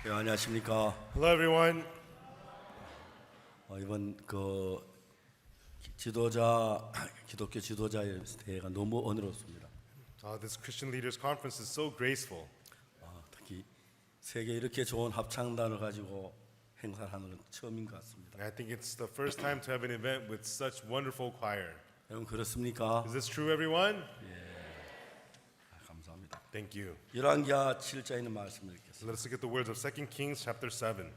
네, 안녕하십니까. Hello, everyone. 이번 지도자 기독교 지도자의 대회가 너무 은혜롭습니다. This Christian Leaders Conference is so graceful. 특히 세계 이렇게 좋은 합창단을 가지고 행사를 하는 건 처음인 것 같습니다. I think it's the first time to have an event with such wonderful choir. 여러분 그렇습니까? Is this true, everyone? 감사합니다. Thank you. 열왕기하 7장에 있는 말씀을 읽겠습니다. Let us look at the words of 2 Kings chapter 7.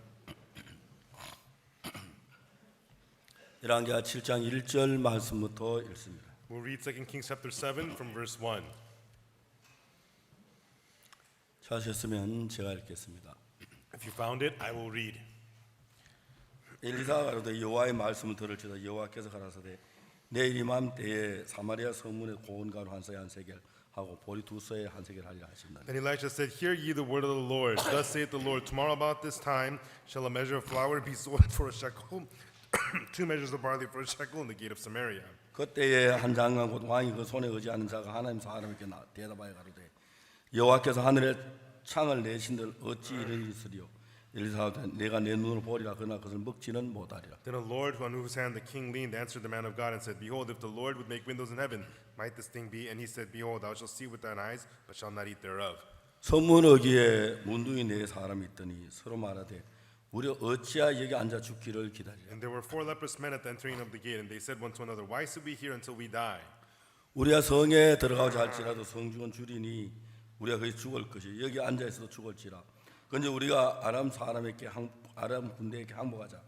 열왕기하 7장 1절 말씀부터 읽습니다. We'll read 2 Kings chapter 7 from verse 1. 찾으셨으면 제가 읽겠습니다. If you found it, I will read. 엘리사가 가로되 여호와의 말씀을 들을지어다. 여호와께서 가라사대 내일 이맘때에 사마리아 성문에 고운 가루 한 서에 한 세겔 하고 보리 두 서에 한 세겔 하리라 하신다. Then Elisha said, Hear ye the word of the Lord. Thus saith the Lord, Tomorrow about this time shall a measure of flour be sold for a shekel, 2 measures of barley for a shekel in the gate of Samaria. 그때에 한 장관 곧 왕이 그 손에 의지하는 자가 하나님 사람에게 대답하여 가로되 여호와께서 하늘에 창을 내신들 어찌 이를 있으리요. 엘리사가 내가 내 눈으로 보리라 그러나 그것을 먹지는 못하리라. Then the Lord, on whose hand the king leaned, answered the man of God and said, Behold, if the Lord would make windows in heaven, might this thing be? And he said, Behold, thou shalt see with thine eyes, but shalt not eat thereof. 성문 어귀에 문둥이 네 사람이 있더니 서로 말하되 우리 어찌하여 여기 앉아 죽기를 기다리라. And there were 4 leprous men at the entering of the gate, and they said one to another, Why sit we here until we die? 우리가 성에 들어가고자 할지라도 성중은 줄이니 우리가 거기 죽을 것이 여기 앉아 있어도 죽을지라. 근데 우리가 아람 사람에게 아람 군대에게 항복하자.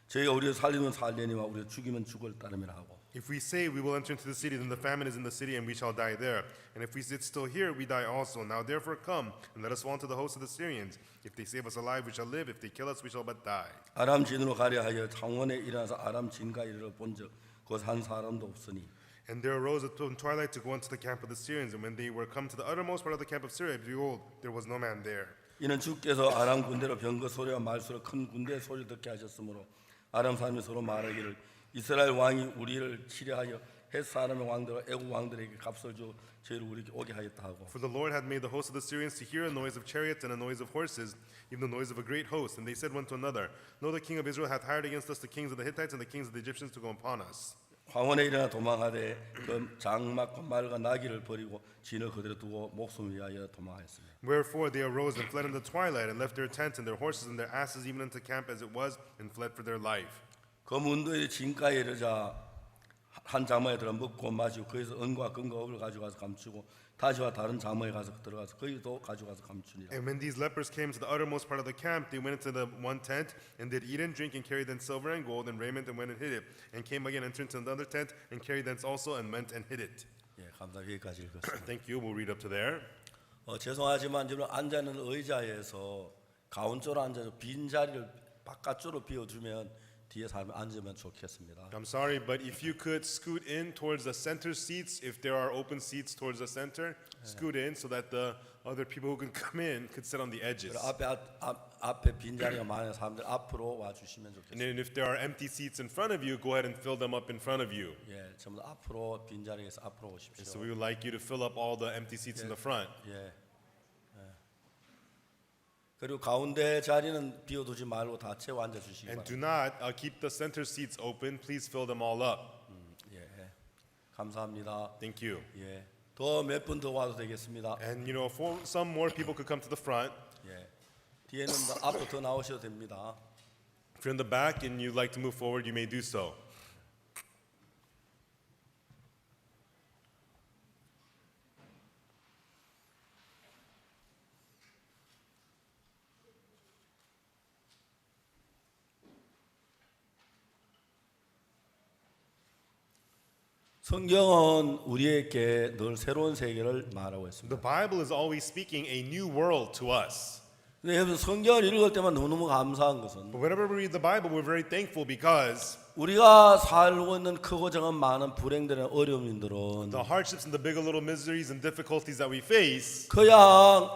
저희가 우리를 살리면 살려니와 우리를 죽이면 죽을 따름이라 하고. If we say we will enter into the city, then the famine is in the city, and we shall die there. And if we sit still here, we die also. Now therefore come, and let us fall into the host of the Syrians. If they save us alive, we shall live. If they kill us, we shall but die. 아람 진으로 가려 하여 창원에 일어나서 아람 진과 이르러 본즉 곧 한 사람도 없으니. And there arose at twilight to go into the camp of the Syrians. And when they were come to the uttermost part of the camp of Syria, behold, there was no man there. 이는 주께서 아람 군대로 병거 소리와 말소리와 큰 군대 소리 듣게 하셨으므로 아람 사람이 서로 말하기를 이스라엘 왕이 우리를 치려하여 헷 사람의 왕들과 애국 왕들에게 값을 주 저희를 우리에게 오게 하였다 하고. For the Lord had made the host of the Syrians to hear a noise of chariots and a noise of horses, even the noise of a great host. And they said one to another, Know the king of Israel hath hired against us the kings of the Hittites and the kings of the Egyptians to go upon us. 황혼에 일어나 도망하되 그 장막과 말과 나귀를 버리고 진을 그대로 두고 목숨을 위하여 도망하였습니다. Wherefore they arose and fled in the twilight, and left their tents and their horses and their asses even unto camp as it was, and fled for their life. 그 문도의 진가에 이르자 한 장막에 들어 먹고 마시고 거기서 은과 금과 옥을 가져가서 감추고 다시와 다른 장막에 가서 들어가서 거기도 가져가서 감추니라. And when these lepers came to the uttermost part of the camp, they went into the one tent, and did eat and drink, and carried thence silver and gold and raiment, and went and hid it. And came again, entered into another tent, and carried thence also, and went and hid it. 예, 감사합니다. 여기까지 읽었습니다. Thank you. We'll read up to there. 죄송하지만 지금 앉아 있는 의자에서 가운쪽으로 앉아서 빈 자리를 바깥쪽으로 비워주면 뒤에 사람이 앉으면 좋겠습니다. I'm sorry, but if you could scoot in towards the center seats, if there are open seats towards the center, scoot in so that the other people who can come in could sit on the edges. 앞에 빈 자리가 많은 사람들 앞으로 와 주시면 And 좋겠습니다. then if there are empty seats in front of you, go ahead and fill them up in front of you. 예, 전부 다 앞으로 빈 자리에서 앞으로 오십시오. So we would like you to fill up all the empty seats in the front. 예. 그리고 가운데 자리는 비워두지 말고 다 채워 앉아 주시기 And 바랍니다. do not keep the center seats open. Please fill them all up. 예, 감사합니다. Thank you. 예, 더 몇 분 더 와도 되겠습니다. And you know, for some more people could come to the front. 예, 뒤에는 더 앞으로 더 나오셔도 됩니다. If you're in the back and you'd like to move forward, you may do so. 성경은 우리에게 늘 새로운 세계를 말하고 있습니다. The Bible is always speaking a new world to us. 근데 여러분 성경을 읽을 때만 너무너무 감사한 것은 But whenever we read the Bible, we're very thankful because 우리가 살고 있는 크고 작은 많은 불행들이나 어려움들은 the hardships and the big or little miseries and difficulties that we face, 그냥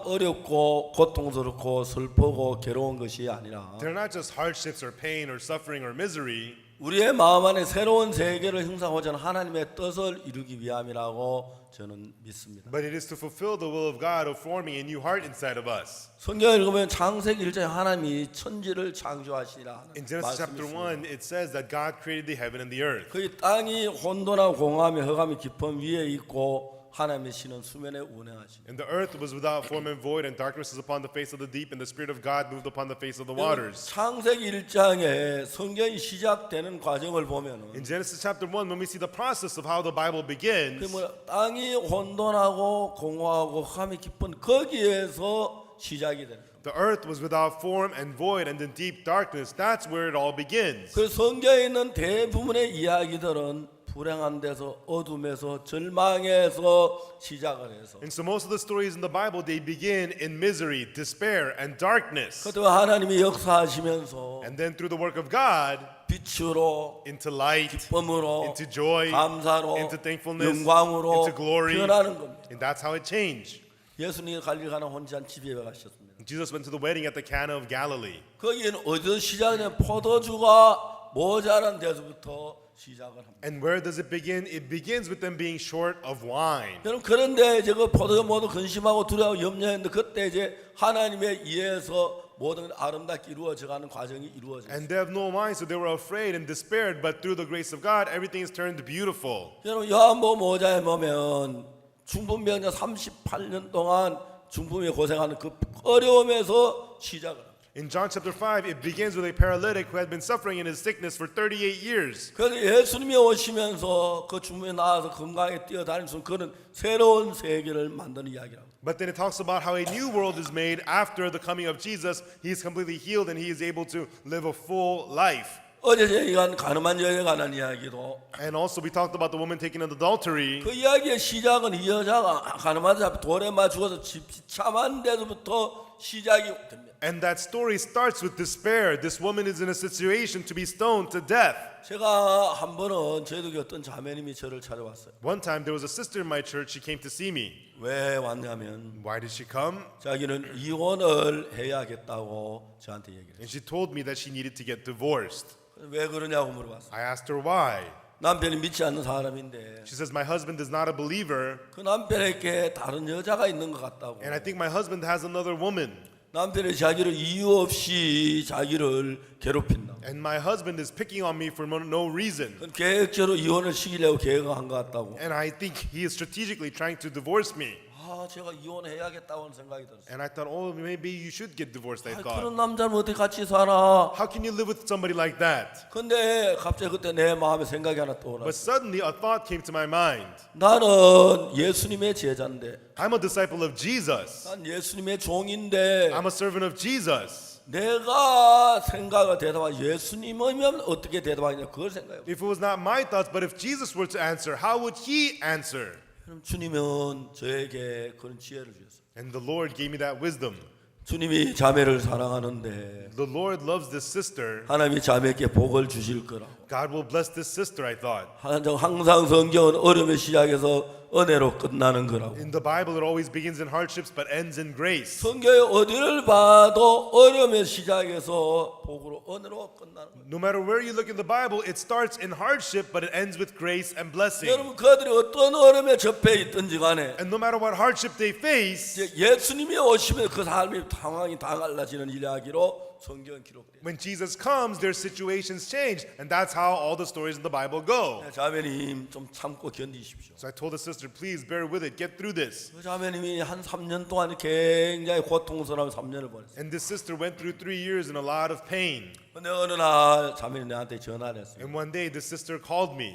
어렵고 고통스럽고 슬프고 괴로운 것이 아니라 they're not just hardships or pain or suffering or misery. 우리의 마음 안에 새로운 세계를 형성하고자 하는 하나님의 뜻을 이루기 위함이라고 저는 믿습니다. But it is to fulfill the will of God of forming a new heart inside of us. 성경을 읽으면 창세기 1장에 하나님이 천지를 창조하시라 하는 In Genesis 말씀이 chapter 있습니다. 1, it says that God created the heaven and the earth. 그 땅이 혼돈하고 공허하며 흑암이 깊은 위에 있고 하나님의 신은 수면에 운행하시니 And the earth was without form and void, and darkness was upon the face of the deep, and the Spirit of God moved upon the face of the waters. 창세기 1장에 성경이 시작되는 과정을 보면은 In Genesis chapter 1, when we see the process of how the Bible begins, 땅이 혼돈하고 공허하고 흑암이 깊은 거기에서 시작이 되는 거예요. the earth was without form and void, and in deep darkness. That's where it all begins. 그 성경에 있는 대부분의 이야기들은 불행한 데서 어둠에서 절망에서 시작을 해서 And so most of the stories in the Bible, they begin in misery, despair, and darkness. 그때 하나님이 역사하시면서 And then through the work of God, 빛으로 into light, 기쁨으로 into joy, 감사로 into thankfulness, 영광으로 into glory. 변하는 겁니다. And that's how it changed. 예수님이 갈릴 가는 혼잔 집에 가셨습니다. Jesus went to the wedding at the Cana of Galilee. 거기는 어디서 시작되냐 포도주가 모자란 데서부터 시작을 합니다. And where does it begin? It begins with them being short of wine. 여러분 그런데 이제 그 포도주 모두 근심하고 두려워 염려했는데 그때 이제 하나님에 의해서 모든 아름답게 이루어져가는 과정이 이루어졌어요. And they have no wine, so they were afraid and despaired. But through the grace of God, everything is turned beautiful. 여러분 요한복음 5장에 보면 중풍병자 38년 동안 중풍에 고생하는 그 어려움에서 시작을 합니다. In John chapter 5, it begins with a paralytic who had been suffering in his sickness for 38 years. 그래서 예수님이 오시면서 그 중풍에 나와서 건강하게 뛰어다니면서 그런 새로운 세계를 만드는 이야기라고. But then it talks about how a new world is made after the coming of Jesus. He is completely healed and he is able to live a full life. 어제 저희가 가늠한 여자에 관한 이야기도 And also we talked about the woman taken in adultery. 그 이야기의 시작은 이 여자가 가늠한 자 돌에 맞 죽어서 비참한 데서부터 시작이 됩니다. And that story starts with despair. This woman is in a situation to be stoned to death. 제가 한 번은 저희 교회 어떤 자매님이 저를 찾아왔어요. One time there was a sister in my church. She came to see me. 왜 왔냐면 Why did she come? 자기는 이혼을 해야겠다고 저한테 얘기를 했어요. And she told me that she needed to get divorced. 왜 그러냐고 물어봤어요. I asked her why. 남편이 믿지 않는 사람인데 She says, my husband is not a believer, 그 남편에게 다른 여자가 있는 것 같다고. and I think my husband has another woman. 남편이 자기를 이유 없이 자기를 괴롭힌다. And my husband is picking on me for no reason. 그건 계획적으로 이혼을 시키려고 계획한 것 같다고. And I think he is strategically trying to divorce me. 아, 제가 이혼해야겠다고 하는 생각이 들었어요. And I thought, oh, maybe you should get divorced, I 아, thought. 그런 남자는 어떻게 같이 살아? How can you live with somebody like that? 근데 갑자기 그때 내 마음에 생각이 하나 떠올랐어요. But suddenly a thought came to my mind. 나는 예수님의 제자인데, I'm a disciple of Jesus. 난 예수님의 종인데, I'm a servant of Jesus. 내가 생각을 대답하면 예수님이면 어떻게 대답하냐 그걸 생각해요. If it was not my thoughts, but if Jesus were to answer, how would he answer? 그럼 주님은 저에게 그런 지혜를 주셨어요. And the Lord gave me that wisdom. 주님이 자매를 사랑하는데 The Lord loves this sister. 하나님이 자매에게 복을 주실 거라고. God will bless this sister, I thought. 항상 성경은 어려움의 시작에서 은혜로 끝나는 거라고. In the Bible, it always begins in hardships but ends in grace. 성경의 어디를 봐도 어려움의 시작에서 복으로 은혜로 끝나는 거예요. No matter where you look in the Bible, it starts in hardship but it ends with grace and blessing. 여러분 그들이 어떤 어려움에 접해 있든지 간에 And no matter what hardship they face, 예수님이 오시면 그 삶이 상황이 다 달라지는 이야기로 성경은 기록돼요. when Jesus comes, their situations change. And that's how all the stories in the Bible go. 자매님 좀 참고 견디십시오. So I told the sister, please bear with it, get through this. 그 자매님이 한 3년 동안 굉장히 고통스러운 3년을 보냈어요. And this sister went through 3 years in a lot of pain. 근데 어느 날 자매님이 나한테 전화를 했어요. And one day, this sister called me.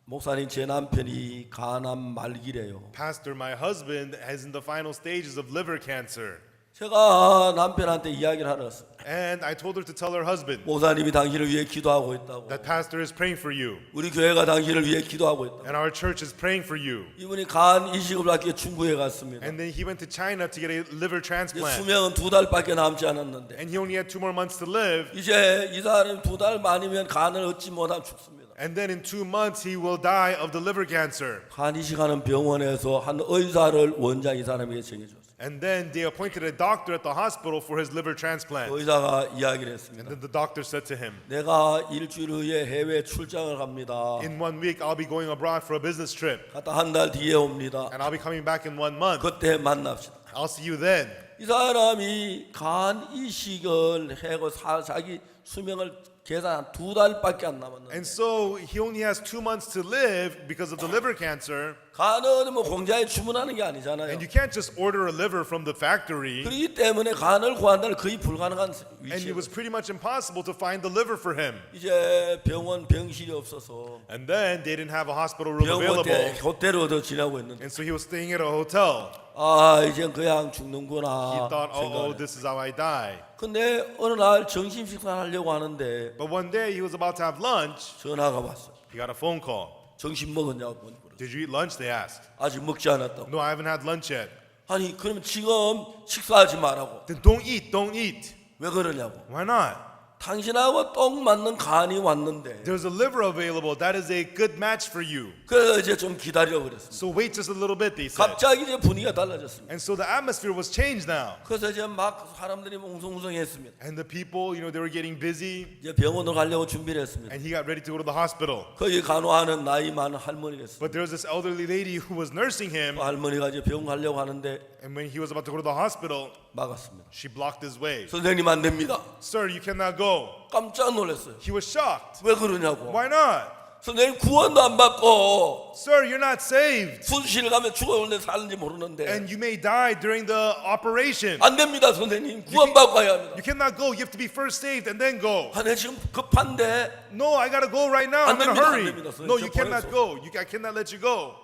목사님 제 남편이 간암 말기래요. Pastor, my husband is in the final stages of liver cancer. 제가 남편한테 이야기를 하랬어요. And I told her to tell her husband 목사님이 당신을 위해 기도하고 있다고. that pastor is praying for you. 우리 교회가 당신을 위해 기도하고 있다고. And our church is praying for you. 이분이 간 이식을 받기 위해 중국에 갔습니다. And then he went to China to get a liver transplant. 수명은 2달밖에 남지 않았는데 And he only had 2 more months to live. 이제 이 사람이 2달 만이면 간을 얻지 못하면 죽습니다. And then in 2 months, he will die of the liver cancer. 간 이식하는 병원에서 한 의사를 원장 이 사람에게 정해줬어요. And then they appointed a doctor at the hospital for his liver 그 transplant. 의사가 이야기를 And 했습니다. then the doctor said to him, 내가 일주일 후에 해외 출장을 갑니다. in 1 week I'll be going abroad for a business trip. 갔다 한 달 뒤에 옵니다. And I'll be coming back in 1 month. 그때 만납시다. I'll see you then. 이 사람이 간 이식을 하고 자기 수명을 계산 2달밖에 안 남았는데 And so he only has 2 months to live because of the liver cancer. 간은 뭐 공장에 주문하는 게 아니잖아요. And you can't just order a liver from the factory. 그렇기 때문에 간을 구한다는 거의 불가능한 And it 위치에 was pretty much impossible to find the liver for him. 이제 병원 병실이 없어서 And then they didn't have a hospital room 병원 available. 호텔을 얻어 지내고 있는데 And so he was staying at a hotel. 아 이제 그냥 He 죽는구나 thought, oh, 생각을. this is how I die. 근데 어느 날 점심 식사를 하려고 하는데 But one day he was about to have lunch. 전화가 왔어요. He got a phone call. 점심 먹었냐고 물었어요. Did you eat lunch? They asked. 아직 먹지 않았다고. No, I haven't had lunch yet. 아니 그러면 지금 식사하지 말라고. Then don't eat, don't eat. 왜 그러냐고. Why not? 당신하고 똥 맞는 간이 왔는데 There's a liver available. That is a good match for you. 그래서 이제 좀 기다려 그랬습니다. So wait just a little bit, they said. 갑자기 이제 분위기가 달라졌습니다. And so the atmosphere was changed now. 그래서 이제 막 사람들이 웅성웅성했습니다. And the people, they were getting busy. 이제 병원으로 가려고 준비를 했습니다. And he got ready to go to the hospital. 거기 간호하는 나이 많은 할머니가 있어요. But there was this elderly lady who was nursing him. 그 할머니가 이제 병원 가려고 하는데 And when he was about to go to the hospital, 막았습니다. she blocked his way. 선생님 안 됩니다. Sir, you cannot go. 깜짝 놀랐어요. He was shocked. 왜 그러냐고. Why not? 선생님 구원도 안 받고 Sir, you're not saved. 수술실 가면 죽었는데 사는지 모르는데 And you may die during the operation. 안 됩니다 선생님 구원 받고 가야 합니다. You cannot go. You have to be first saved and then go. 아, 내 지금 급한데 No, I gotta go right now. 안 I'm in a 됩니다, 안 hurry. 됩니다, 선생님. No, you 저 cannot 보내서. go. I cannot let you go.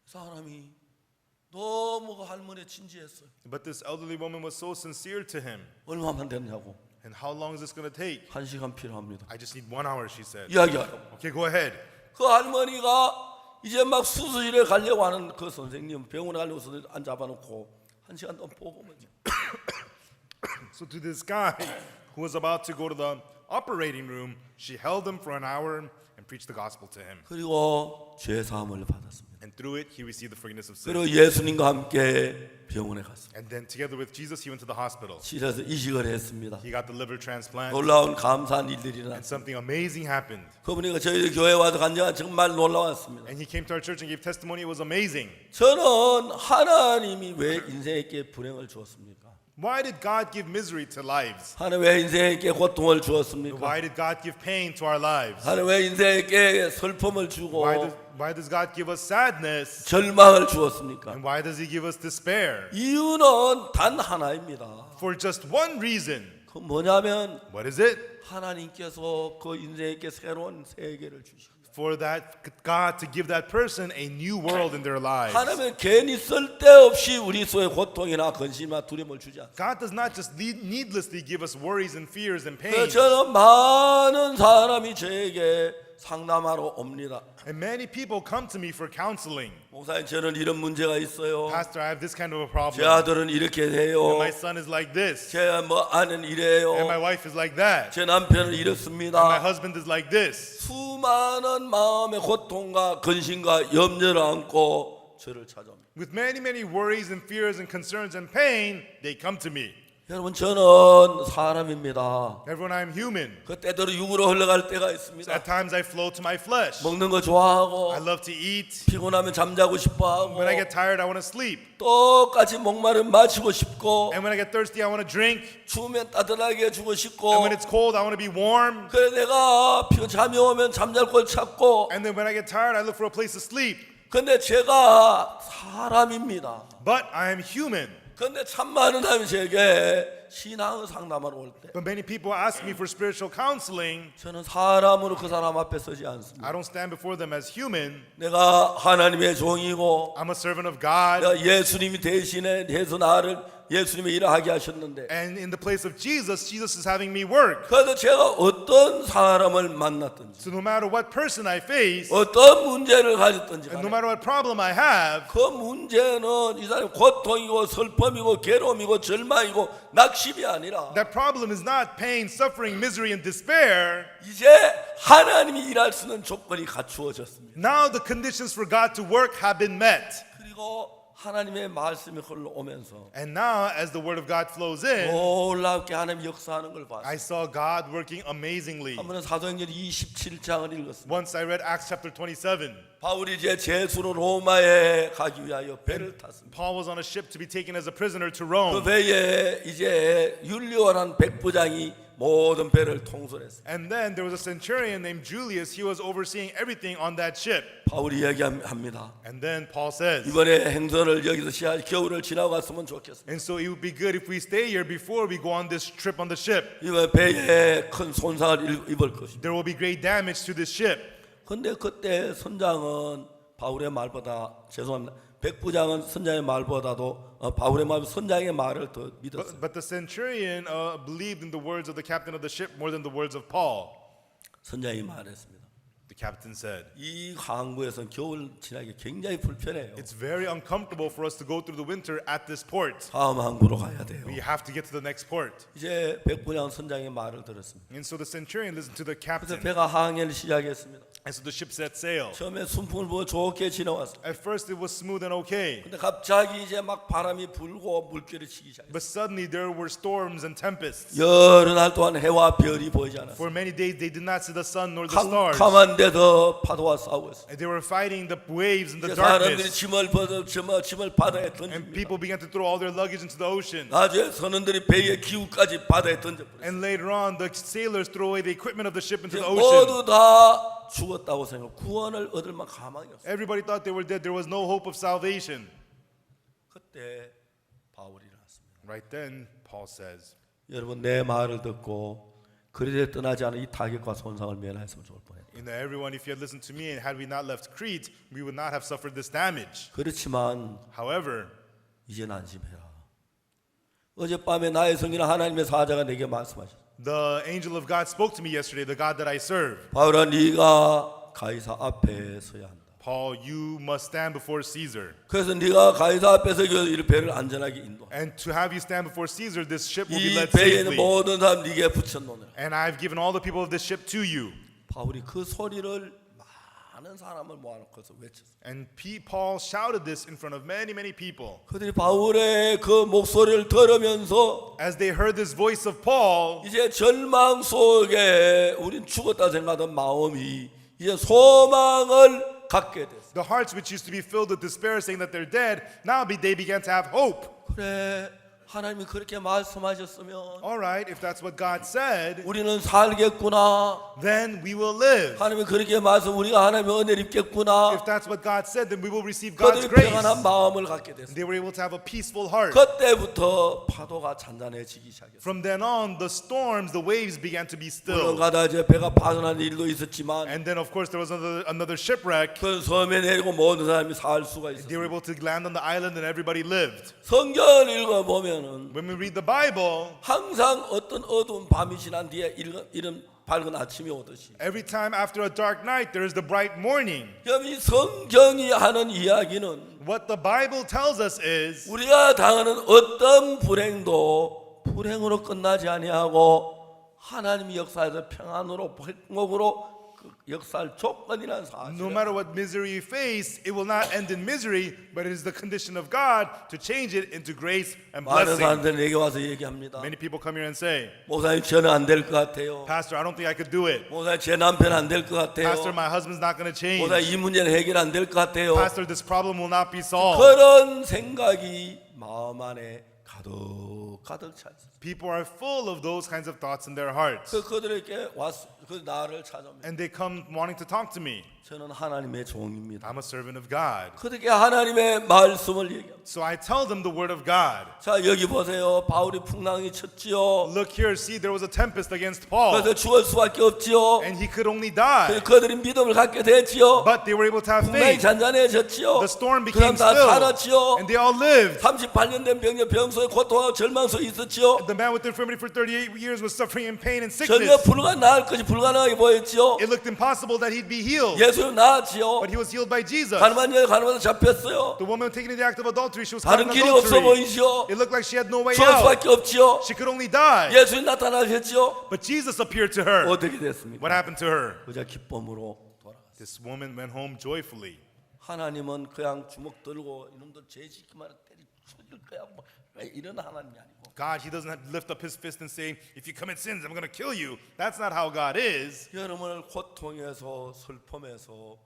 사람이 너무 그 할머니 진지했어요. But this elderly woman was so sincere to him. 얼마만 되느냐고. And how long is this going to take? 1시간 필요합니다. I just need 1 hour, she said. 이야기하라고. Okay, go ahead. 그 할머니가 이제 막 수술실에 가려고 하는 그 선생님 병원에 가려고 안 잡아놓고 1시간 동안 보고 뭐지. So to this guy who was about to go to the operating room, she held him for an hour and preached the gospel to him. 그리고 죄 사함을 받았습니다. And through it, he received the forgiveness of sin. 그리고 예수님과 함께 병원에 갔습니다. And then together with Jesus, he went to the hospital. 실에서 이식을 했습니다. He got the liver transplant. 놀라운 감사한 일들이 And 일어났습니다. something amazing happened. 그분이 저희 교회 와서 간증한 정말 놀라웠습니다. And he came to our church and gave testimony. It was amazing. 저는 하나님이 왜 인생에게 불행을 주었습니까? Why did God give misery to lives? 하나님 왜 인생에게 고통을 주었습니까? Why did God give pain to our lives? 하나님 왜 인생에게 슬픔을 주고 Why does God give us sadness? 절망을 주었습니까? And why does he give us despair? 이유는 단 하나입니다. For just one reason. 그 뭐냐면 What is it? 하나님께서 그 인생에게 새로운 세계를 주시고 For that God to give that person a new world in their lives. 하나님은 괜히 쓸데없이 우리 속에 고통이나 근심이나 두려움을 주지 않습니다. God does not just needlessly give us worries and fears and pain. 그래서 저는 많은 사람이 저에게 상담하러 옵니다. And many people come to me for counseling. 목사님 저는 이런 문제가 있어요. Pastor, I have this kind of a 제 problem. 아들은 이렇게 돼요. And my son is like this. 제 뭐 아는 이래요. And my wife is like that. 제 남편은 And my 이렇습니다. husband is like this. 수많은 마음의 고통과 근심과 염려를 안고 저를 찾아옵니다. With many, many worries and fears and concerns and pain, they come to me. 여러분 저는 사람입니다. Everyone, I'm human. 그 때대로 육으로 흘러갈 때가 So 있습니다. at times I flow to my flesh. 먹는 거 좋아하고 I love to eat. 피곤하면 잠자고 싶어하고 When I get tired, I want to sleep. 똑같이 목마르면 마시고 싶고 And when I get thirsty, I want to drink. 추우면 따뜻하게 해주고 And 싶고 when it's cold, I want to be warm. 그래 내가 잠이 오면 잠잘 걸 찾고 And then when I get tired, I look for a place to sleep. 근데 제가 사람입니다. But I am human. 근데 참 많은 사람이 제게 신앙 상담하러 올 때 But many people ask me for spiritual counseling. 저는 사람으로 그 사람 앞에 서지 않습니다. I don't stand before them as human. 내가 하나님의 종이고 I'm a servant of God. 내가 예수님이 대신에 해서 나를 예수님의 일을 하게 하셨는데 And in the place of Jesus, Jesus is having me work. 그래서 제가 어떤 사람을 만났든지 So no matter what person I face, 어떤 문제를 가졌든지 and no 간에 matter what problem I have, 그 문제는 이 사람의 고통이고 슬픔이고 괴로움이고 절망이고 낙심이 아니라 that problem is not pain, suffering, misery, and despair. 이제 하나님이 일할 수 있는 조건이 갖추어졌습니다. Now the conditions for God to work have been met. 그리고 하나님의 말씀이 흘러오면서 And now, as the word of God flows in, 놀랍게 하나님 역사하는 걸 I 봤어요. saw God working amazingly. 한 번은 사도행전 27장을 읽었습니다. Once I read Acts chapter 27. 바울이 이제 제수로 로마에 가기 위하여 배를 탔습니다. Paul was on a ship to be taken as a prisoner to 그 Rome. 배에 이제 율리오라는 백부장이 모든 배를 통솔했어요. And then there was a centurion named Julius. He was overseeing everything on that ship. 바울이 얘기합니다. And then Paul says, 이번에 행선을 여기서 겨울을 지나고 갔으면 좋겠습니다. and so it would be good if we stay here before we go on this trip on the ship. 이번 배에 큰 손상을 입을 것입니다. There will be great damage to this ship. 근데 그때 선장은 바울의 말보다 죄송합니다. 백부장은 선장의 말보다도 바울의 말, 선장의 말을 더 믿었어요. But the centurion believed in the words of the captain of the ship more than the words of Paul. 선장이 말했습니다. The captain said, 이 항구에서는 겨울 지나기 굉장히 불편해요. it's very uncomfortable for us to go through the winter at this port. 다음 항구로 가야 돼요. We have to get to the next port. 이제 백부장 선장의 말을 들었습니다. And so the centurion listened to the 그래서 captain. 배가 항해를 시작했습니다. And so the ship set sail. 처음에 순풍을 보고 좋게 지나왔어요. At first it was smooth and okay. 근데 갑자기 이제 막 바람이 불고 물결이 치기 시작했어요. But suddenly there were storms and tempests. 여러 날 동안 해와 별이 보이지 않았어요. For many days they did not see the sun nor the stars. 캄캄한 데서 파도와 싸우고 있어요. And they were fighting the waves in the 이제 사람들이 darkness. 짐을 벗어 짐을 바다에 And 던집니다. people began to throw all their luggage into the ocean. 나중에 선원들이 배의 기우까지 바다에 던져버렸어요. And later on the sailors throw away the equipment of the ship into 이제 the ocean. 모두 다 죽었다고 생각. 구원을 얻을 만 가망이 없어요. Everybody thought they were dead. There was no hope of salvation. 그때 바울이 일어났습니다. Right then Paul says, 여러분 내 말을 듣고 그리되 떠나지 않은 이 타격과 손상을 면하였으면 좋을 뻔했다. everyone, if you had listened to me and had we not left Crete, we would not have suffered this damage. 그렇지만 However, 이제는 안심해라. 어젯밤에 나의 성기는 하나님의 사자가 내게 말씀하셨다. the angel of God spoke to me yesterday, the God that I serve. 바울아 네가 가이사 앞에 서야 한다. Paul, you must stand before Caesar. 그래서 네가 가이사 앞에서 이 배를 안전하게 인도해. And to have you stand before Caesar, this ship will be 이 led 배에는 safely. 모든 사람 네게 붙여놓으라. And I've given all the people of this ship to you. 바울이 그 소리를 많은 사람을 모아놓고서 외쳤어요. And Paul shouted this in front of many, many people. 그들이 바울의 그 목소리를 들으면서 As they heard this voice of Paul, 이제 절망 속에 우린 죽었다 생각하던 마음이 이제 소망을 갖게 됐어요. the hearts which used to be filled with despair, saying that they're dead, now they began to have hope. 그래 하나님이 그렇게 말씀하셨으면 All right, if that's what God said, 우리는 살겠구나. then we will live. 하나님이 그렇게 말씀 우리가 하나님의 은혜를 입겠구나. If that's what God said, then we will receive God's 그들이 grace. 평안한 마음을 갖게 됐어요. They were able to have a peaceful heart. 그때부터 파도가 잔잔해지기 시작했어요. From then on, the storms, the waves began to be 물론 still. 가다 이제 배가 파손한 일도 있었지만 And then, of course, there was another shipwreck. 그 섬에 내리고 모든 사람이 살 수가 They were 있었어요. able to land on the island and everybody lived. 성경을 읽어보면은 When we read the Bible, 항상 어떤 어두운 밤이 지난 뒤에 이런 밝은 아침이 오듯이 every time after a dark night, there is the bright morning. 이 성경이 하는 이야기는 What the Bible tells us is 우리가 당하는 어떤 불행도 불행으로 끝나지 아니하고 하나님의 역사에서 평안으로 행복으로 그 역사할 조건이라는 사실. no matter what misery you face, it will not end in misery, but it is the condition of God to change it into grace and 많은 blessing. 사람들이 내게 와서 얘기합니다. Many people come here and say, 목사님 저는 안 될 것 같아요. Pastor, I don't think I could do it. 목사님 제 남편 안 될 것 같아요. Pastor, my husband's not going to change. 목사님 이 문제는 해결 안 될 것 같아요. Pastor, this problem will not be solved. 그런 생각이 마음 안에 가득 차 있어요. People are full of those kinds of thoughts in their hearts. 그들에게 그 나를 찾아옵니다. And they come wanting to talk to me. 저는 하나님의 종입니다. I'm a servant of God. 그들에게 하나님의 말씀을 얘기합니다. So I tell them the word of God. 자 여기 보세요. 바울이 풍랑이 쳤지요. Look here, see, there was a tempest against Paul. 그래서 죽을 수밖에 없지요. And he could only die. 그들이 믿음을 갖게 됐지요. But they were able to have 풍랑이 faith. 잔잔해졌지요. The storm 그럼 became 다 still. 살았지요. And they all lived. 38년 된 병소에 고통하고 절망 속에 있었지요. The man with infirmity for 38 years was suffering in pain and 전혀 sickness. 나을 것이 불가능하게 보였지요. It looked impossible that he'd be healed. 예수님 나았지요. But he was healed by Jesus. 가늠한 여자 가늠하다 잡혔어요. The woman taken in the act of adultery, she was caught 다른 in 길이 없어 adultery. 보이죠. It looked like she had no way 죽을 out. 수밖에 없지요. She could only die. 예수님 나타나셨죠. But Jesus appeared to her. 어떻게 됐습니까? What happened to her? 그저 기쁨으로 돌아갔어요. This woman went home joyfully. 하나님은 그냥 주먹 들고 이놈들 죄 짓기만 때리 죽일 거야 뭐 이런 하나님이 아니고 God, He doesn't have to lift up His fist and say, if you commit sins, I'm going to kill you. That's not how God is. 여러분을 고통에서 슬픔에서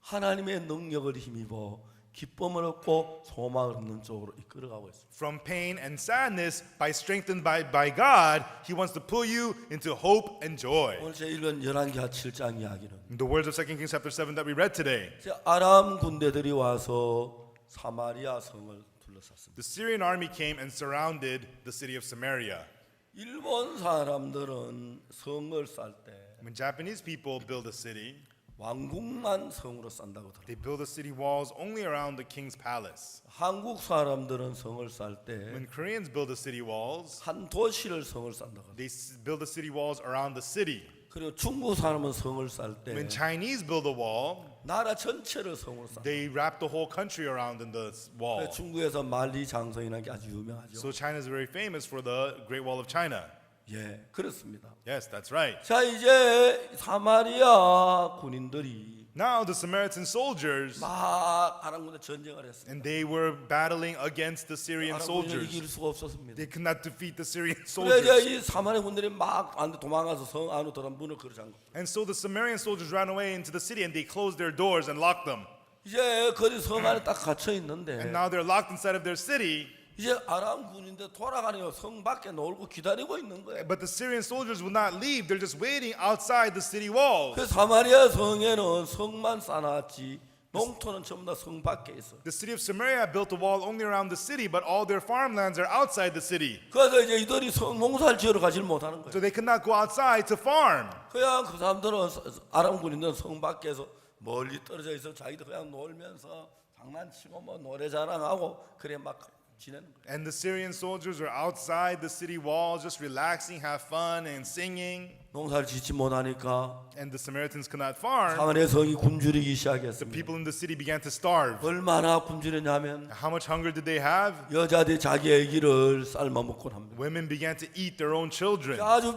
하나님의 능력을 힘입어 기쁨을 얻고 소망을 얻는 쪽으로 이끌어가고 있습니다. From pain and sadness, by strengthened by God, He wants to pull you into hope and joy. 오늘 제 읽은 열왕기하 7장 이야기는 The words of 2 Kings chapter 7 that we read today. 이제 아람 군대들이 와서 사마리아 성을 둘러쌌습니다. The Syrian army came and surrounded the city of Samaria. 일본 사람들은 성을 쌀 때 When Japanese people build a city, 왕궁만 성으로 싼다고 들어요. they build the city walls only around the king's palace. 한국 사람들은 성을 쌀 때 When Koreans build the city walls, 한 도시를 성을 싼다고. they build the city walls around the city. 그리고 중국 사람은 성을 쌀 때 When Chinese build a wall, 나라 전체를 성으로 싼다. they wrap the whole country around in the wall. 중국에서 만리장성이라는 게 아주 유명하죠. So China is very famous for the Great Wall of China. 예, 그렇습니다. Yes, that's right. 자, 이제 사마리아 군인들이 Now the Samaritan soldiers, 막 아람 군대 전쟁을 했습니다. and they were battling against the Syrian 아람 군인을 soldiers. 이길 수가 없었습니다. They could not defeat the Syrian 그래 이제 soldiers. 이 사마리아 군들이 막 안에 도망가서 성 안으로 들어가 문을 걸어 잠고. And so the Samaritan soldiers ran away into the city and they closed their doors and locked them. 이제 거기 성 안에 딱 갇혀 있는데 And now they're locked inside of their city. 이제 아람 군인들 돌아가니까 성 밖에 놀고 기다리고 있는 거예요. But the Syrian soldiers would not leave. They're just waiting outside the city walls. 그 사마리아 성에는 성만 쌓아놨지 농토는 전부 다 성 밖에 있어. The city of Samaria built a wall only around the city, but all their farmlands are outside the city. 그래서 이제 이들이 성 농사를 지으러 가질 못하는 거예요. So they could not go outside to farm. 그냥 그 사람들은 아람 군인들은 성 밖에서 멀리 떨어져 있어 자기들 그냥 놀면서 장난치고 뭐 노래 자랑하고 그래 막 지내는 거예요. And the Syrian soldiers were outside the city walls, just relaxing, have fun, and singing. 농사를 짓지 못하니까 And the Samaritans could not farm. 사마리아 성이 굶주리기 The 시작했습니다. people in the city began to starve. 얼마나 굶주렸냐면 How much hunger did they have? 여자들이 자기 애기를 삶아 먹곤 합니다. Women began to eat their own children. 아주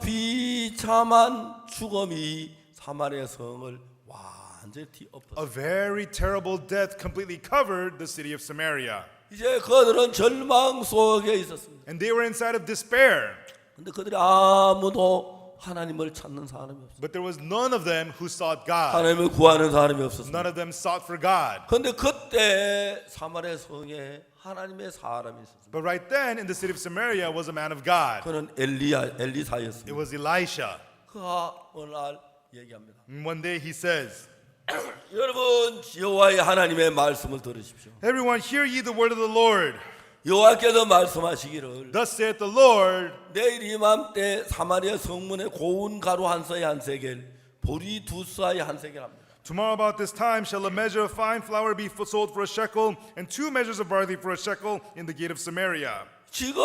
비참한 죽음이 사마리아 성을 완전히 뒤엎었어요. A very terrible death completely covered the city of Samaria. 이제 그들은 절망 속에 있었습니다. And they were inside of despair. 근데 그들이 아무도 하나님을 찾는 사람이 없었어요. But there was none of them who sought God. 하나님을 구하는 사람이 없었습니다. None of them sought for God. 근데 그때 사마리아 성에 하나님의 사람이 있었습니다. But right then, in the city of Samaria was a man of God. 그는 It 엘리사였습니다. was Elisha. 그가 어느 날 얘기합니다. And one day he says, 여러분 여호와의 하나님의 말씀을 들으십시오. Everyone, hear ye the word of the Lord. 여호와께서 말씀하시기를 Thus saith the Lord, 내일 이맘때 사마리아 성문에 고운 가루 한 서에 한 세겔, 보리 두 서에 한 세겔 합니다. tomorrow about this time shall a measure of fine flour be sold for a shekel, and 2 measures of barley for a shekel in the gate of Samaria. 지금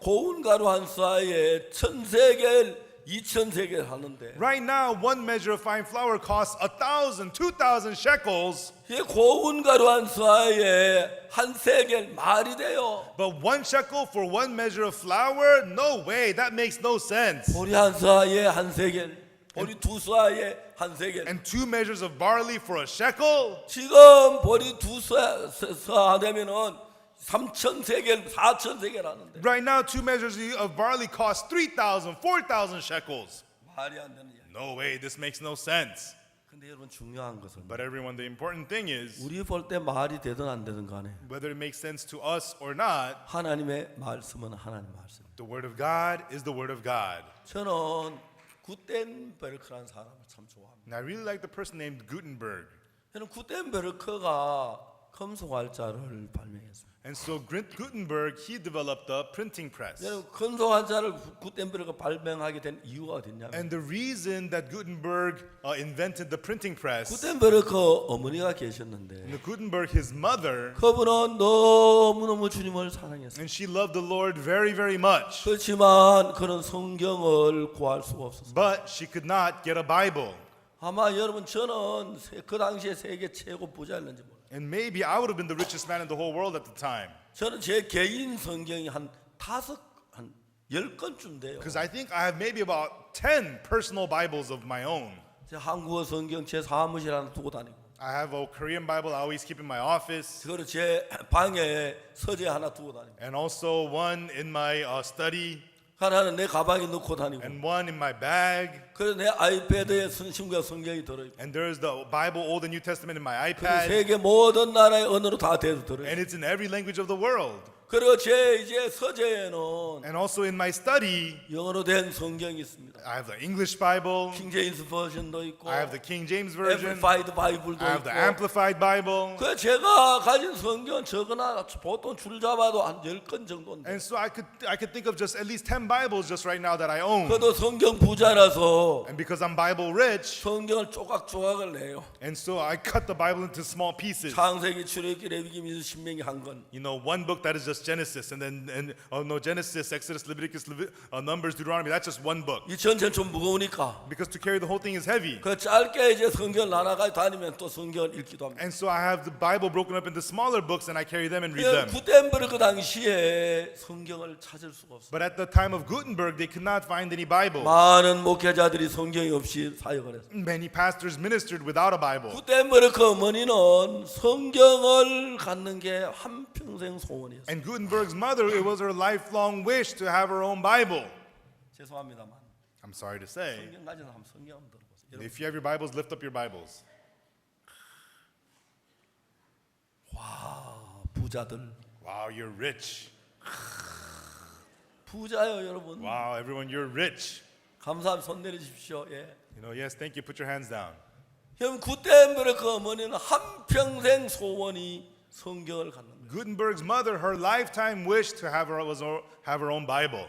고운 가루 한 서에 1000세겔, 2000세겔 하는데 Right now, 1 measure of fine flour costs 1,000, 2,000 shekels, 이 고운 가루 한 서에 한 세겔 말이 돼요. but 1 shekel for 1 measure of flour? No way, that makes no sense. 보리 한 서에 한 세겔, 보리 두 서에 한 세겔. And 2 measures of barley for a shekel? 지금 보리 두 서 하면은 3000세겔, 4000세겔 하는데 Right now, 2 measures of barley cost 3,000, 4,000 shekels. 말이 안 되는 이야기. No way, this makes no sense. 근데 여러분 중요한 것은 But everyone, the important thing is, 우리 볼 때 말이 되든 안 되든 간에 whether it makes sense to us or not, 하나님의 말씀은 하나님 말씀. the word of God is the word of God. 저는 구텐베르크라는 사람을 참 좋아합니다. And I really like the person named Gutenberg. 저는 구텐베르크가 금속활자를 발명했습니다. And so Gutenberg, he developed the printing press. 여러분 금속활자를 구텐베르크가 발명하게 된 이유가 어딨냐면 And the reason that Gutenberg invented the printing press, 구텐베르크 어머니가 계셨는데 the Gutenberg, his mother, 그분은 너무너무 주님을 사랑했어요. and she loved the Lord very, very much. 그렇지만 그런 성경을 구할 수가 없었어요. But she could not get a Bible. 아마 여러분 저는 그 당시에 세계 최고 부자였는지 몰라요. And maybe I would have been the richest man in the whole world at the time. 저는 제 개인 성경이 한 10건쯤 돼요. Because I think I have maybe about 10 personal Bibles of my own. 제 한국어 성경 제 사무실 하나 두고 다니고. I have a Korean Bible I always keep in my office, 그리고 제 방에 서재 하나 두고 다닙니다. and also one in my study, 하나는 내 가방에 넣고 다니고, and one in my bag. 그래서 내 아이패드에 신구약 성경이 들어있고, And there's the Bible, Old and New Testament, in my 그리고 iPad, 세계 모든 나라의 언어로 다 들어있고, and it's in every language of the world. 그리고 제 이제 서재에는 And also in my study, 영어로 된 성경이 있습니다. I have the English Bible, 킹 제임스 버전도 있고, I have the King James Version, 애플리파이드 바이블도 I have the 있고. Amplified Bible. 그 제가 가진 성경 적으나 보통 줄 잡아도 한 10권 정도인데, And so I could think of just at least 10 Bibles just right now that I own. 그래도 성경 부자라서 And because I'm Bible rich, 성경을 조각조각을 내요. and so I cut the Bible into small pieces. 창세기, 출애굽기, 레위기, 민수, 신명기 한 권. You know, one book that is just Genesis, and then Genesis, Exodus, Leviticus, Numbers, Deuteronomy. That's just one book. 이 전체는 좀 무거우니까 Because to carry the whole thing is heavy. 그 짧게 이제 성경을 나눠가 다니면 또 성경을 읽기도 합니다. And so I have the Bible broken up into smaller books, and I carry them and read them. 구텐베르크 당시에 성경을 찾을 수가 없어요. But at the time of Gutenberg, they could not find any Bible. 많은 목회자들이 성경이 없이 사역을 했어요. Many pastors ministered without a Bible. 구텐베르크 어머니는 성경을 갖는 게 한평생 소원이었어요. And Gutenberg's mother, it was her lifelong wish to have her own Bible. 죄송합니다만 I'm sorry to say. 성경 가진 사람 성경 한번 들어보세요. 여러분, If you have your Bibles, lift up your Bibles. 부자들 Wow, you're rich. 부자요 여러분. Wow, everyone, you're rich. 감사합니다. 손 내리십시오. 예. You know, yes, thank you. Put your hands down. 형 구텐베르크 어머니는 한평생 소원이 성경을 갖는 거예요. Gutenberg's mother, her lifetime wish to have her own Bible.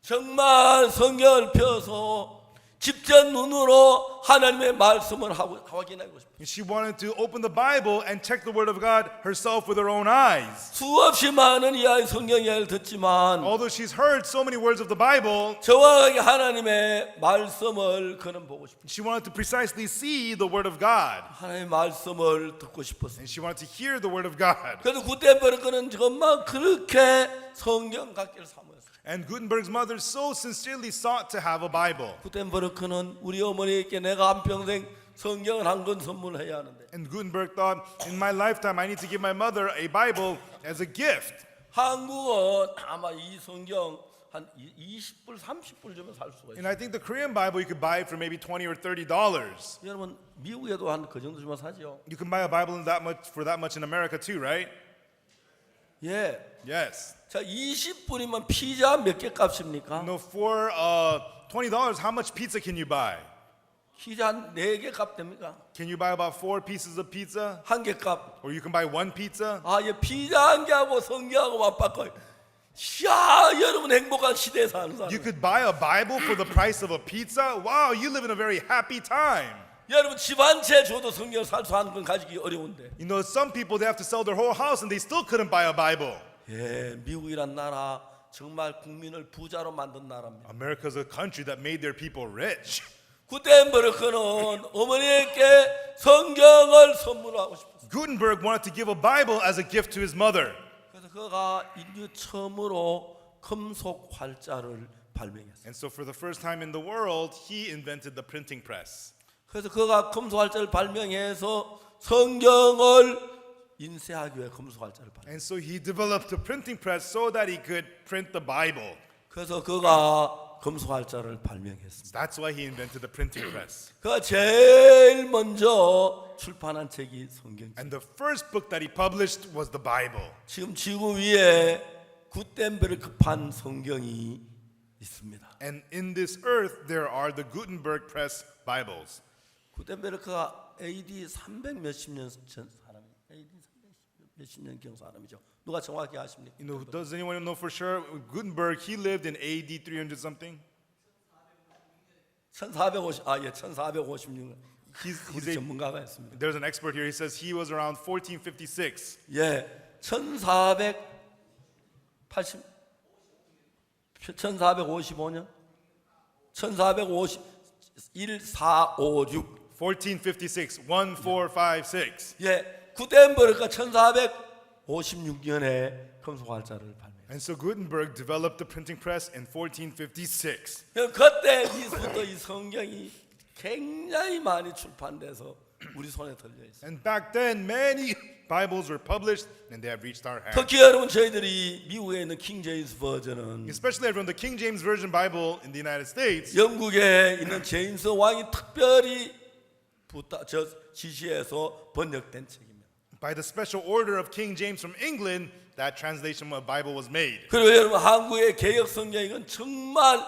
정말 성경을 펴서 직접 눈으로 하나님의 말씀을 확인하고 싶어요. And she wanted to open the Bible and check the Word of God herself with her own eyes. 수없이 많은 이야기 성경 이야기를 듣지만 Although she's heard so many words of the Bible, 정확하게 하나님의 말씀을 그는 보고 싶어요. she wanted to precisely see the Word of God. 하나님의 말씀을 듣고 싶었어요. And she wanted to hear the Word of God. 그래서 구텐베르크는 정말 그렇게 성경 갖기를 사모했어요. And Gutenberg's mother so sincerely sought to have a Bible. 구텐베르크는 우리 어머니에게 내가 한평생 성경을 한 권 선물해야 하는데 And Gutenberg thought, in my lifetime, I need to give my mother a Bible as a gift. 한국은 아마 이 성경 한 20불, 30불 주면 살 수가 And 있어요. I think the Korean Bible, you could buy it for maybe $20 or $30. 여러분 미국에도 한 그 정도 주면 사죠. You can buy a Bible for that much in America too, right? 예. Yes. 자, 20불이면 피자 몇 개 값입니까? No, for $20, how much pizza can you buy? 피자 한 4개 값 됩니까? Can you buy about 4 pieces of pizza? 한 개 값. Or you can buy one pizza? 아, 예, 피자 한 개하고 성경하고 맞바꿔. 야, 여러분 행복한 시대에 사는 사람. You could buy a Bible for the price of a pizza? Wow, you live in a very happy time. 여러분 집 한 채 줘도 성경 살 수 하는 건 가지기 어려운데. You know, some people, they have to sell their whole house and they still couldn't buy a Bible. 예, 미국이란 나라 정말 국민을 부자로 만든 나라입니다. America's a country that made their people rich. 구텐베르크는 어머니에게 성경을 선물하고 싶었어요. Gutenberg wanted to give a Bible as a gift to his mother. 그래서 그가 인류 처음으로 금속 활자를 발명했어요. And so for the first time in the world, he invented the printing press. 그래서 그가 금속 활자를 발명해서 성경을 인쇄하기 위해 금속 활자를 발명. And so he developed a printing press so that he could print the Bible. 그래서 그가 금속 활자를 발명했습니다. That's why he invented the printing press. 그가 제일 먼저 출판한 책이 성경입니다. And the first book that he published was the Bible. 지금 지구 위에 구텐베르크판 성경이 있습니다. And in this earth there are the Gutenberg press Bibles. 구텐베르크가 AD 300 몇십 년 전 사람이 AD 300 몇십 년경 사람이죠. 누가 정확히 아십니까? You know, does anyone know for sure? Gutenberg, he lived in AD 300 something. 1456년. 우리 전문가가 했습니다. There's an expert here. He says he was around 1456. 예, 1455년, 1450, 1456. 1456, 1456. 예, 구텐베르크가 1456년에 금속 활자를 발명했어요. And so Gutenberg developed the printing press in 1456. 그때 이부터 이 성경이 굉장히 많이 출판돼서 우리 손에 들려 있어요. And back then, many Bibles were published, and they have reached our hands. 특히 여러분 저희들이 미국에 있는 킹 제임스 버전은 Especially everyone, the King James Version Bible in the United States, 영국에 있는 제임스 왕이 특별히 지시해서 번역된 책입니다. by the special order of King James from England, that translation of Bible was made. 그리고 여러분 한국의 개역 성경은 정말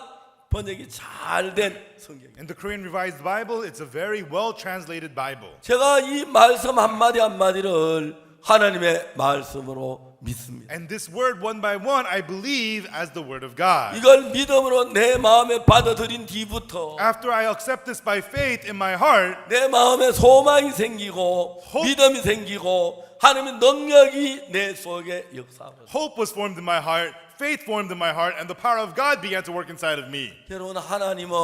번역이 잘 된 성경이에요. In the Korean Revised Bible, it's a very well translated Bible. 제가 이 말씀 한마디 한마디를 하나님의 말씀으로 믿습니다. And this word, one by one, I believe as the word of God. 이걸 믿음으로 내 마음에 받아들인 뒤부터 After I accept this by faith in my heart, 내 마음에 소망이 생기고 믿음이 생기고 하나님의 능력이 내 속에 역사하고 hope was formed in my heart, faith formed in my heart, and the power of God began to work inside of me. 여러분 하나님은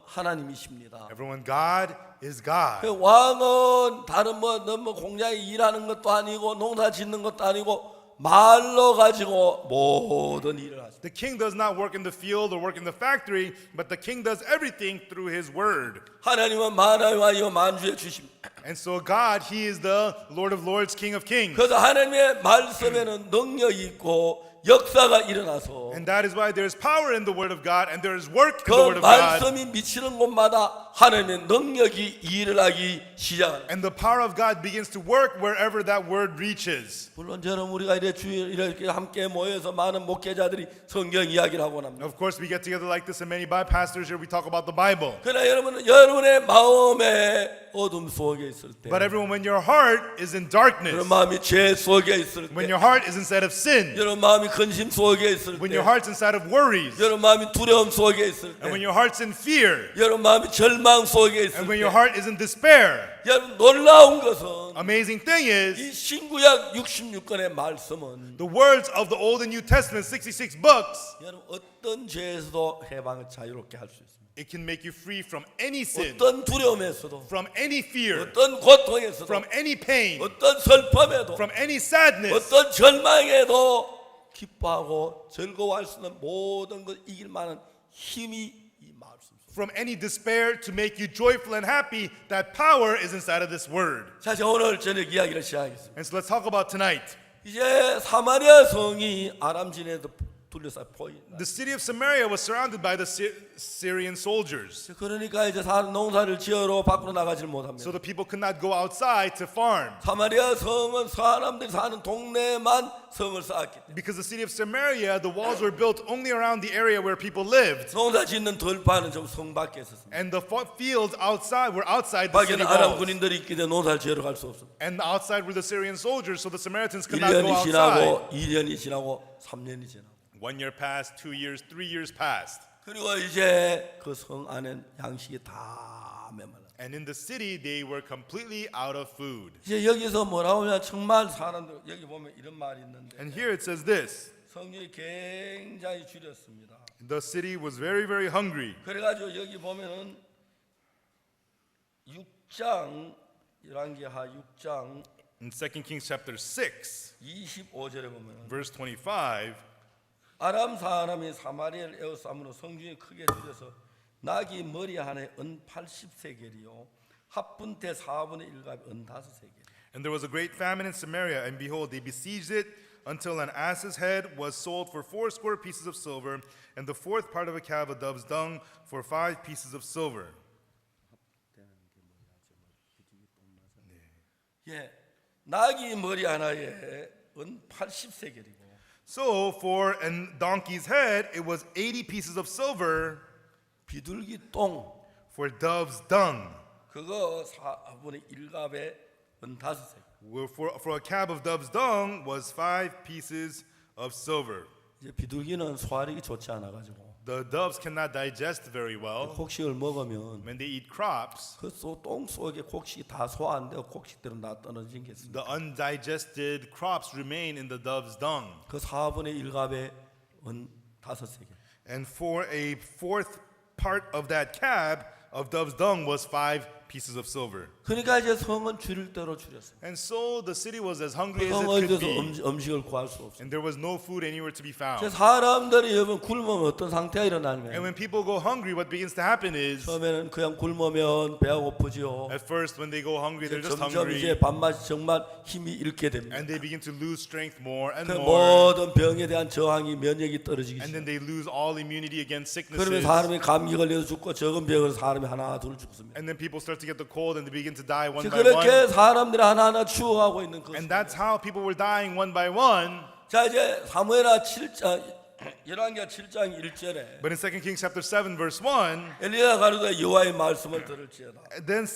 하나님이십니다. Everyone, God is God. 그 왕은 다른 너무 공장에 일하는 것도 아니고 농사 짓는 것도 아니고 말로 가지고 모든 일을 하십니다. The king does not work in the field or work in the factory, but the king does everything through his word. 하나님은 만하여 만주에 주십니다. And so God, he is the Lord of Lords, King of Kings. 그래서 하나님의 말씀에는 능력이 있고 역사가 일어나서 And that is why there is power in the word of God and there is work in the 그 word of God. 말씀이 미치는 곳마다 하나님의 능력이 일을 하기 시작합니다. And the power of God begins to work wherever that word reaches. 물론 저는 우리가 이렇게 함께 모여서 많은 목회자들이 성경 이야기를 하곤 합니다. Of course, we get together like this, and many pastors here, we talk about the Bible. 그러나 여러분의 마음에 어둠 속에 있을 때, But everyone, when your heart is in darkness, 여러분 마음이 죄 속에 있을 when 때, your heart is inside of sin, 여러분 마음이 근심 속에 있을 when 때, your heart's inside of worries, 여러분 마음이 두려움 속에 있을 and when 때, your heart's in fear, 여러분 마음이 절망 속에 있을 and when 때, your heart is in despair, 여러분 놀라운 것은 amazing thing is, 이 신구약 66권의 말씀은 the words of the Old and New Testament, 66 books, 여러분 어떤 죄에서도 해방을 자유롭게 할 수 있습니다. it can make you free from any sin, 어떤 두려움에서도, from any fear, 어떤 고통에서도, from any pain, 어떤 슬픔에도, from any sadness, 어떤 절망에도 기뻐하고 즐거워할 수 있는 모든 걸 이길 만한 힘이 이 말씀 속에. from any despair to make you joyful and happy. That power is inside of this word. 자, 이제 오늘 저녁 이야기를 시작하겠습니다. And so let's talk about tonight. 이제 사마리아 성이 아람진에도 둘러싸여 보인다. The city of Samaria was surrounded by the Syrian soldiers. 그러니까 이제 농사를 지으러 밖으로 나가질 못합니다. So the people could not go outside to farm. 사마리아 성은 사람들이 사는 동네만 성을 쌓았기 때문에 Because the city of Samaria, the walls were built only around the area where people lived. 농사 짓는 들판은 좀 성 밖에 있었습니다. And the fields outside were outside the city 밖에는 아람 walls. 군인들이 있기 때문에 농사를 지으러 갈 수 없습니다. And outside were the Syrian soldiers, so the Samaritans could not go 1년이 outside. 지나고 2년이 지나고 3년이 지나고 1 year passed, 2 years, 3 years passed. 그리고 이제 그 성 안엔 양식이 다 메말라. And in the city, they were completely out of food. 이제 여기서 뭐라고 하냐 정말 사람들 여기 보면 이런 말이 있는데 And here it says this. 성경이 굉장히 줄였습니다. The city was very, very hungry. 그래가지고 여기 보면은 6장 열왕기하 6장 In 2 Kings chapter 6, 25절에 보면 verse 25, 아람 사람이 사마리아를 에워싸므로 성중에 크게 줄여서 나귀 머리 하나에 은 80세겔이요 합분태 4분의 1갑 은 5세겔. and there was a great famine in Samaria, and behold, they besieged it until an ass's head was sold for 80 pieces of silver, and the fourth part of a cab of dove's dung for 5 pieces of silver. 예, 나귀 머리 하나에 은 80세겔이고 So for a donkey's head, it was 80 pieces of silver. 비둘기 똥 For dove's dung, 그거 4분의 1갑에 은 5세겔. for a cab of dove's dung was 5 pieces of silver. 이제 비둘기는 소화력이 좋지 않아 가지고 The doves cannot digest very well. 곡식을 먹으면 When they eat crops, 그 똥 속에 곡식이 다 소화 안 되고 곡식들은 다 떨어진 게 있습니다. the undigested crops remain in the dove's dung. 그 4분의 1갑에 은 5세겔. And for a fourth part of that cab of dove's dung was 5 pieces of silver. 그러니까 이제 성은 줄일 대로 줄였어요. And so the city was as hungry as 성 it could 어디서 be. 음식을 구할 수 없어요. And there was no food anywhere to be found. 사람들이 여러분 굶으면 어떤 상태가 And 일어나냐면 when people go hungry, what begins to happen is, 처음에는 그냥 굶으면 배가 고프지요. at first when they go hungry, they're just 점점 hungry. 이제 밥맛이 정말 힘이 잃게 됩니다. And they begin to lose strength more and 그 more. 모든 병에 대한 저항이 면역이 떨어지기 And 시작. then they lose all immunity against 그러면 sicknesses. 사람이 감기 걸려서 죽고 적은 병으로 사람이 하나 둘 죽습니다. And then people start to get the cold and they begin to die one by one. 그렇게 사람들이 하나하나 죽어가고 있는 And 것입니다. that's how people were dying one by one. 자 이제 사무엘하 7장 열왕기하 7장 1절에 But in 2 Kings chapter 7 verse 1, 엘리야가 가로되 여호와의 말씀을 들을지어다. then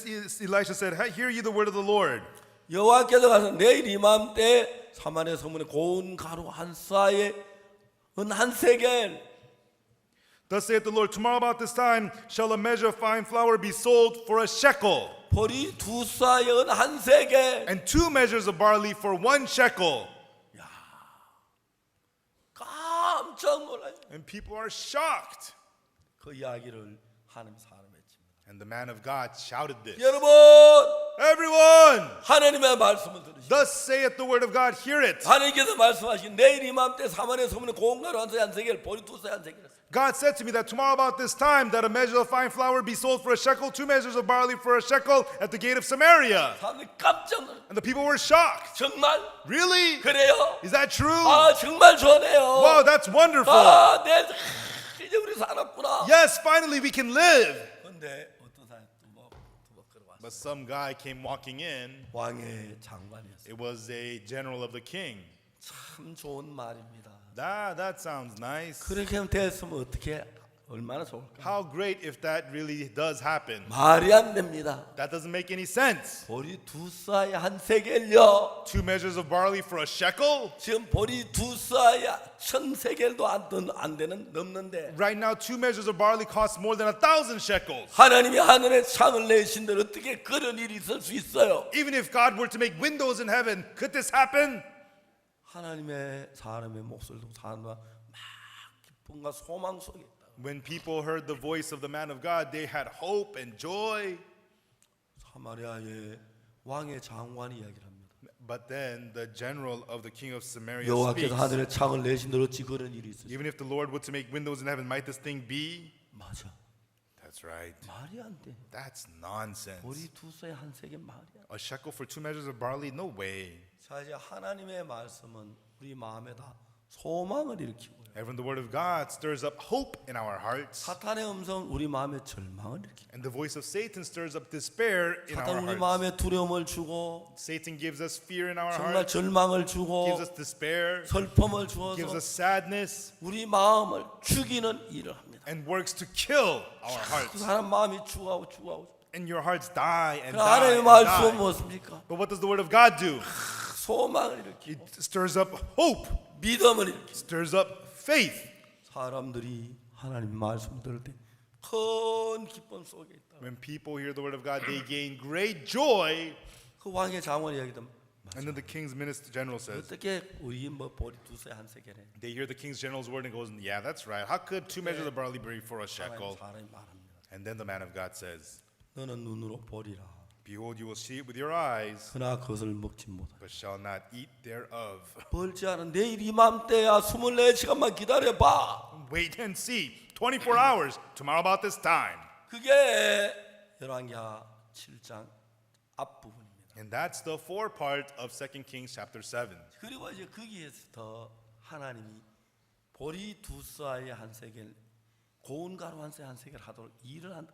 Elisha said, "Hear ye the word of the Lord. 여호와께서 가서 내일 이맘때 사마리아 성문에 고운 가루 한 싸에 은 한 세겔 Thus saith the Lord, tomorrow about this time shall a measure of fine flour be sold for a shekel, 보리 두 싸에 은 한 세겔. and 2 measures of barley for 1 shekel." 깜짝 놀라요. And people are shocked. 그 이야기를 하나님 사람했습니다. And the man of God shouted this. 여러분 Everyone, 하나님의 말씀을 들으시고 thus saith the word of God, hear it. 하나님께서 말씀하신 내일 이맘때 사마리아 성문에 고운 가루 한 세 한 세겔 보리 두 세 한 세겔 했어요. God said to me that tomorrow about this time that a measure of fine flour be sold for a shekel, 2 measures of barley for a shekel at the gate of Samaria. 사람들이 깜짝 놀랐어요. And the people were shocked. 정말 Really? 그래요? Is that true? 아 정말 좋네요. Wow, that's wonderful. 이제 우리 살았구나. Yes, finally we can live. 근데 어떤 사람이 두벅 걸어왔어요. But some guy came walking in. 왕의 장관이었어요. It was a general of the king. 참 좋은 말입니다. That sounds nice. 그렇게 됐으면 어떻게 얼마나 좋을까? How great if that really does happen. 말이 안 됩니다. That doesn't make any sense. 보리 두 쌀에 한 세겔요. 2 measures of barley for a shekel? 지금 보리 두 쌀에 1,000세겔도 안 되는 넘는데 Right now, 2 measures of barley cost more than 1,000 shekels. 하나님이 하늘에 창을 내신데 어떻게 그런 일이 있을 수 있어요? Even if God were to make windows in heaven, could this happen? 하나님의 사람의 목소리를 듣고 사람과 막 기쁨과 소망 속에 있다. When people heard the voice of the man of God, they had hope and joy. 사마리아의 왕의 장관이 이야기를 합니다. But then the general of the king of Samaria 여호와께서 speaks. 하늘에 창을 내신데 어찌 그런 일이 있으시오? Even if the Lord were to make windows in heaven, might this thing be? 맞아. That's right. 말이 안 돼. That's nonsense. 보리 두 쌀에 한 세겔 말이야. A shekel for 2 measures of barley? No way. 자 이제 하나님의 말씀은 우리 마음에다 소망을 일으키고요. And when the word of God stirs up hope in our hearts, 사탄의 음성은 우리 마음에 절망을 일으키고 and the voice of Satan stirs up despair in 사탄 our 우리 hearts. 마음에 두려움을 주고 Satan gives us fear in our 정말 hearts, 절망을 주고 gives us despair, 슬픔을 gives 주어서 us sadness, 우리 마음을 죽이는 일을 합니다. and works to kill our 그 hearts. 사람 마음이 죽어가고 And your hearts die and 그럼 die 하나님의 and 말씀은 die. 무엇입니까? But what does the word of God do? 소망을 일으키고 It stirs up hope, 믿음을 일으키고 stirs up faith. 사람들이 하나님 말씀 들을 때 큰 기쁨 속에 있다. When people hear the word of God, they gain great joy. 그 왕의 장관이 이야기하면 And then the king's minister general says, 어떻게 우리 뭐 보리 두세 한 세겔에 they hear the king's general's word and goes, yeah, that's right. How could 2 measures of barley be for a shekel? 사람이 말합니다. And then the man of God says, 너는 눈으로 보리라. behold, you will see it with your eyes, 그러나 그것을 먹지 못하라. but shall not eat thereof. 벌지 않은 내일 이맘때야 24시간만 기다려봐. Wait and see. 24 hours. Tomorrow about this time. 그게 열왕기하 7장 앞부분입니다. And that's the fore part of 2 Kings chapter 7. 그리고 이제 거기에서 하나님이 보리 두 쌀에 한 세겔 고운 가루 한 세겔 하도록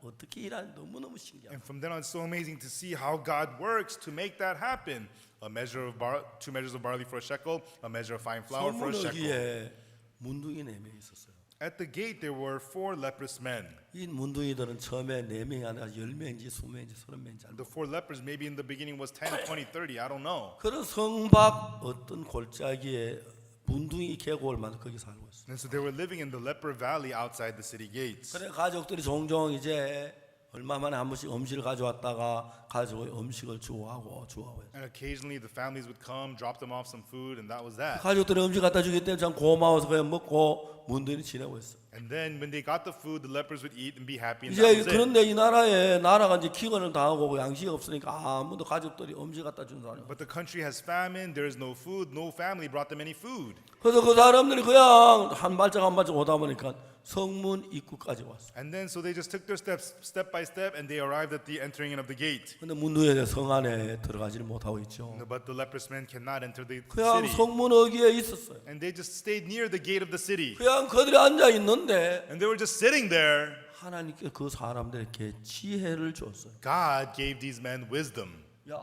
어떻게 일하는지 너무너무 신기합니다. And from then on, it's so amazing to see how God works to make that happen. A measure of 2 measures of barley for a shekel, a measure of fine flour for a shekel. 성문어기에 문둥이 4명 있었어요. At the gate there were 4 leprous men. 이 문둥이들은 처음에 4명이 아니라 10명인지 20명인지 30명인지 The 4 lepers maybe in the beginning was 10, 20, 30, I don't know. 그런 성밖 어떤 골짜기에 문둥이 계곡을 만들 거기 살고 있어요. And so they were living in the leper valley outside the city gates. 그래 가족들이 종종 이제 얼마 만에 한 번씩 음식을 가져왔다가 가지고 음식을 주고하고 주고하고 했어요. And occasionally the families would come, drop them off some food, and that was that. 가족들이 음식 갖다 주기 때문에 참 고마워서 그냥 먹고 문들이 지내고 있어요. And then when they got the food, the lepers would eat and be happy, and 이제 that was it. 그런데 이 나라가 이제 기근을 당하고 양식이 없으니까 아무도 가족들이 음식 갖다 준 사람이 없어요. But the country has famine, there is no food, no family brought them any food. 그래서 그 사람들이 그냥 한 발짝 한 발짝 오다 보니까 성문 입구까지 왔어요. And then so they just took their steps step by step, and they arrived at the entering in of the gate. 근데 문두에 성 안에 들어가지를 못하고 있죠. But the leprous men cannot enter the 그냥 city. 성문 어귀에 있었어요. And they just stayed near the gate of the city. 그냥 그들이 앉아 있는데 And they were just sitting there. 하나님께 그 사람들에게 지혜를 줬어요. God gave these men wisdom. 야,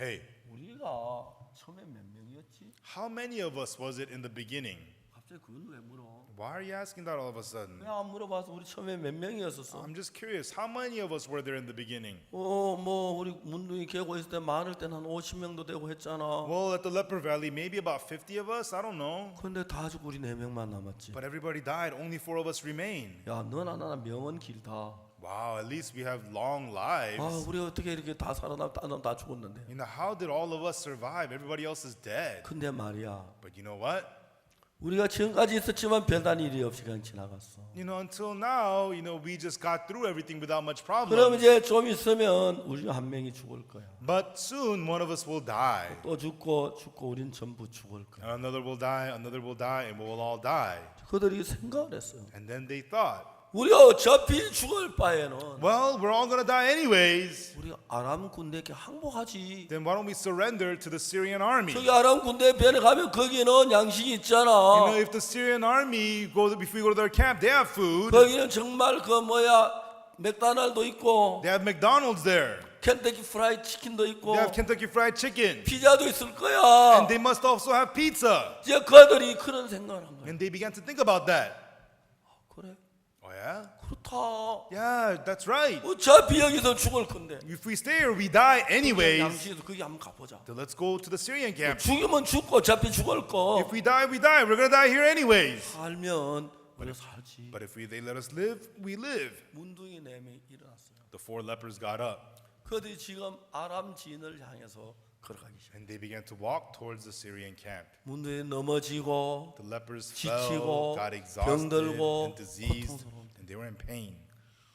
Hey, 우리가 처음에 몇 명이었지? how many of us was it in the beginning? 갑자기 그건 왜 물어? Why are you asking that all of a sudden? 그냥 안 물어봐서 우리 처음에 몇 명이었었어? I'm just curious. How many of us were there in the beginning? 뭐 우리 문둥이 계고 있을 때 많을 때는 한 50명도 되고 했잖아. Well, at the Leper Valley, maybe about 50 of us. I don't know. 근데 다 죽고 우리 4명만 남았지. But everybody died. Only 4 of us remain. 야, 너나 나나 명은 길다. Wow, at least we have long lives. 아, 우리 어떻게 이렇게 다 살아남다 다 죽었는데. You know, how did all of us survive? Everybody else is dead. 근데 말이야, But you know what? 우리가 지금까지 있었지만 별다른 일이 없이 그냥 지나갔어. You know, until now, you know, we just got through everything without much 그럼 problem. 이제 좀 있으면 우리 한 명이 죽을 거야. But soon, one of us will die. 또 죽고 우린 전부 죽을 거야. And another will die, another will die, and we will all die. 그들이 생각을 했어요. And then they thought, 우리가 어차피 죽을 바에는 well, we're all going to die anyways. 우리 아람 군대에게 항복하지. Then why don't we surrender to the Syrian army? 저기 아람 군대 변에 가면 거기는 양식이 You 있잖아. know, if the Syrian army if we go to their camp, they have food. 거기는 정말 그 맥도날드도 있고 They have McDonald's there. 켄터키 프라이 치킨도 있고 They have Kentucky Fried Chicken. 피자도 있을 거야. And they must also have pizza. 이제 그들이 그런 생각을 한 거야. And they began to think about that. 그래, Oh, yeah? 그렇다. Yeah, that's right. 어차피 여기서 죽을 건데. If we stay here, we die anyways. 양식에서 거기 한번 가보자. So let's go to the Syrian camp. 죽으면 죽고 어차피 죽을 거. If we die, we die. We're going to die here anyways. 살면 우리가 살지. But if they let us live, we live. 문둥이 4명이 일어났어요. The 4 lepers got up. 그들이 지금 아람 진을 향해서 걸어가기 시작. And they began to walk towards the Syrian camp. 문둥이 넘어지고 The lepers 지치고, fell, got exhausted 병들고, and diseased, 고통스러운. and they were in pain.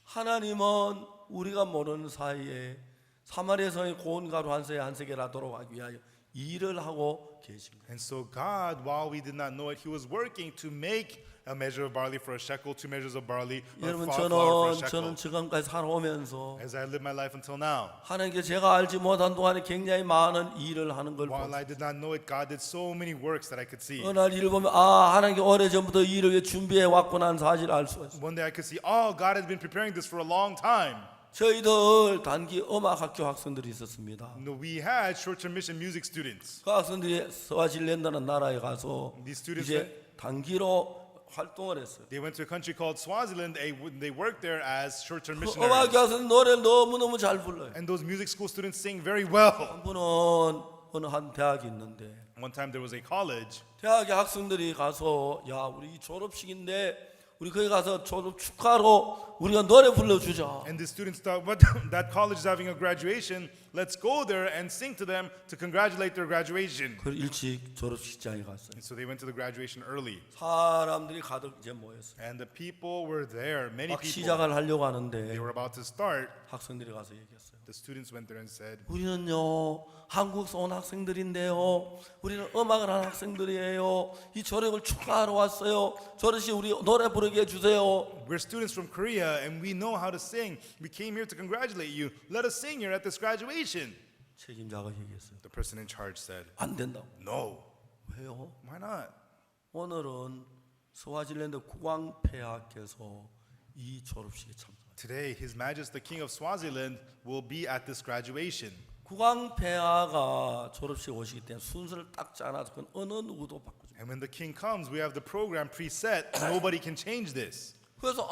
하나님은 우리가 모르는 사이에 사마리아 성의 고운 가루 한 세에 한 세계라도록 하기 위하여 일을 하고 계신 거예요. And so God, while we did not know it, He was working to make a measure of barley for a shekel, 2 measures of barley, a 여러분 flour for a 저는 shekel. 지금까지 살아오면서 As I live my life until now, 하나님께 제가 알지 못한 동안에 굉장히 많은 일을 하는 걸 while 보고 I did not know it, God did so many works that I could see. 어느 날 일을 보면 하나님께 오래전부터 일을 위해 준비해 왔구나 하는 사실을 알 수가 있어요. One day I could see, oh, God has been preparing this for a long time. 저희들 단기 음악학교 학생들이 있었습니다. You know, we had short-term mission music students. 그 학생들이 스와질랜드라는 나라에 가서 These students 이제 단기로 활동을 했어요. They went to a country called Swaziland. They worked there as short-term 그 missionaries. 음악학교 학생 노래를 너무너무 잘 불러요. And those music school students sing very well. 한 분은 어느 한 대학이 있는데 One time there was a college, 대학의 학생들이 가서 야 우리 졸업식인데 우리 거기 가서 졸업 축하로 우리가 노래 불러주자. and the students thought, "What? That college is having a graduation. Let's go there and sing to them to congratulate their graduation." 그 일찍 졸업식장에 갔어요. And so they went to the graduation early, 사람들이 가득 이제 모였어요. and the people were there. Many 막 people. 시작을 하려고 They 하는데 were about to start. 학생들이 가서 얘기했어요. The students went there and said, 우리는요 한국에서 온 학생들인데요. 우리는 음악을 하는 학생들이에요. 이 졸업을 축하하러 왔어요. 졸업식 우리 노래 부르게 해주세요. "We're students from Korea, and we know how to sing. We came here to congratulate you. Let us sing here at this graduation." 책임자가 얘기했어요. The person in charge said, 안 된다고. "No. 왜요? Why not? 오늘은 스와질랜드 국왕폐하께서 이 졸업식에 참석. Today, His Majesty the King of Swaziland will be at this graduation." 국왕폐하가 졸업식 오시기 때문에 순서를 딱 짜놔서 그건 어느 누구도 바꾸지. And when the king comes, we have the program preset. Nobody can change this. 그래서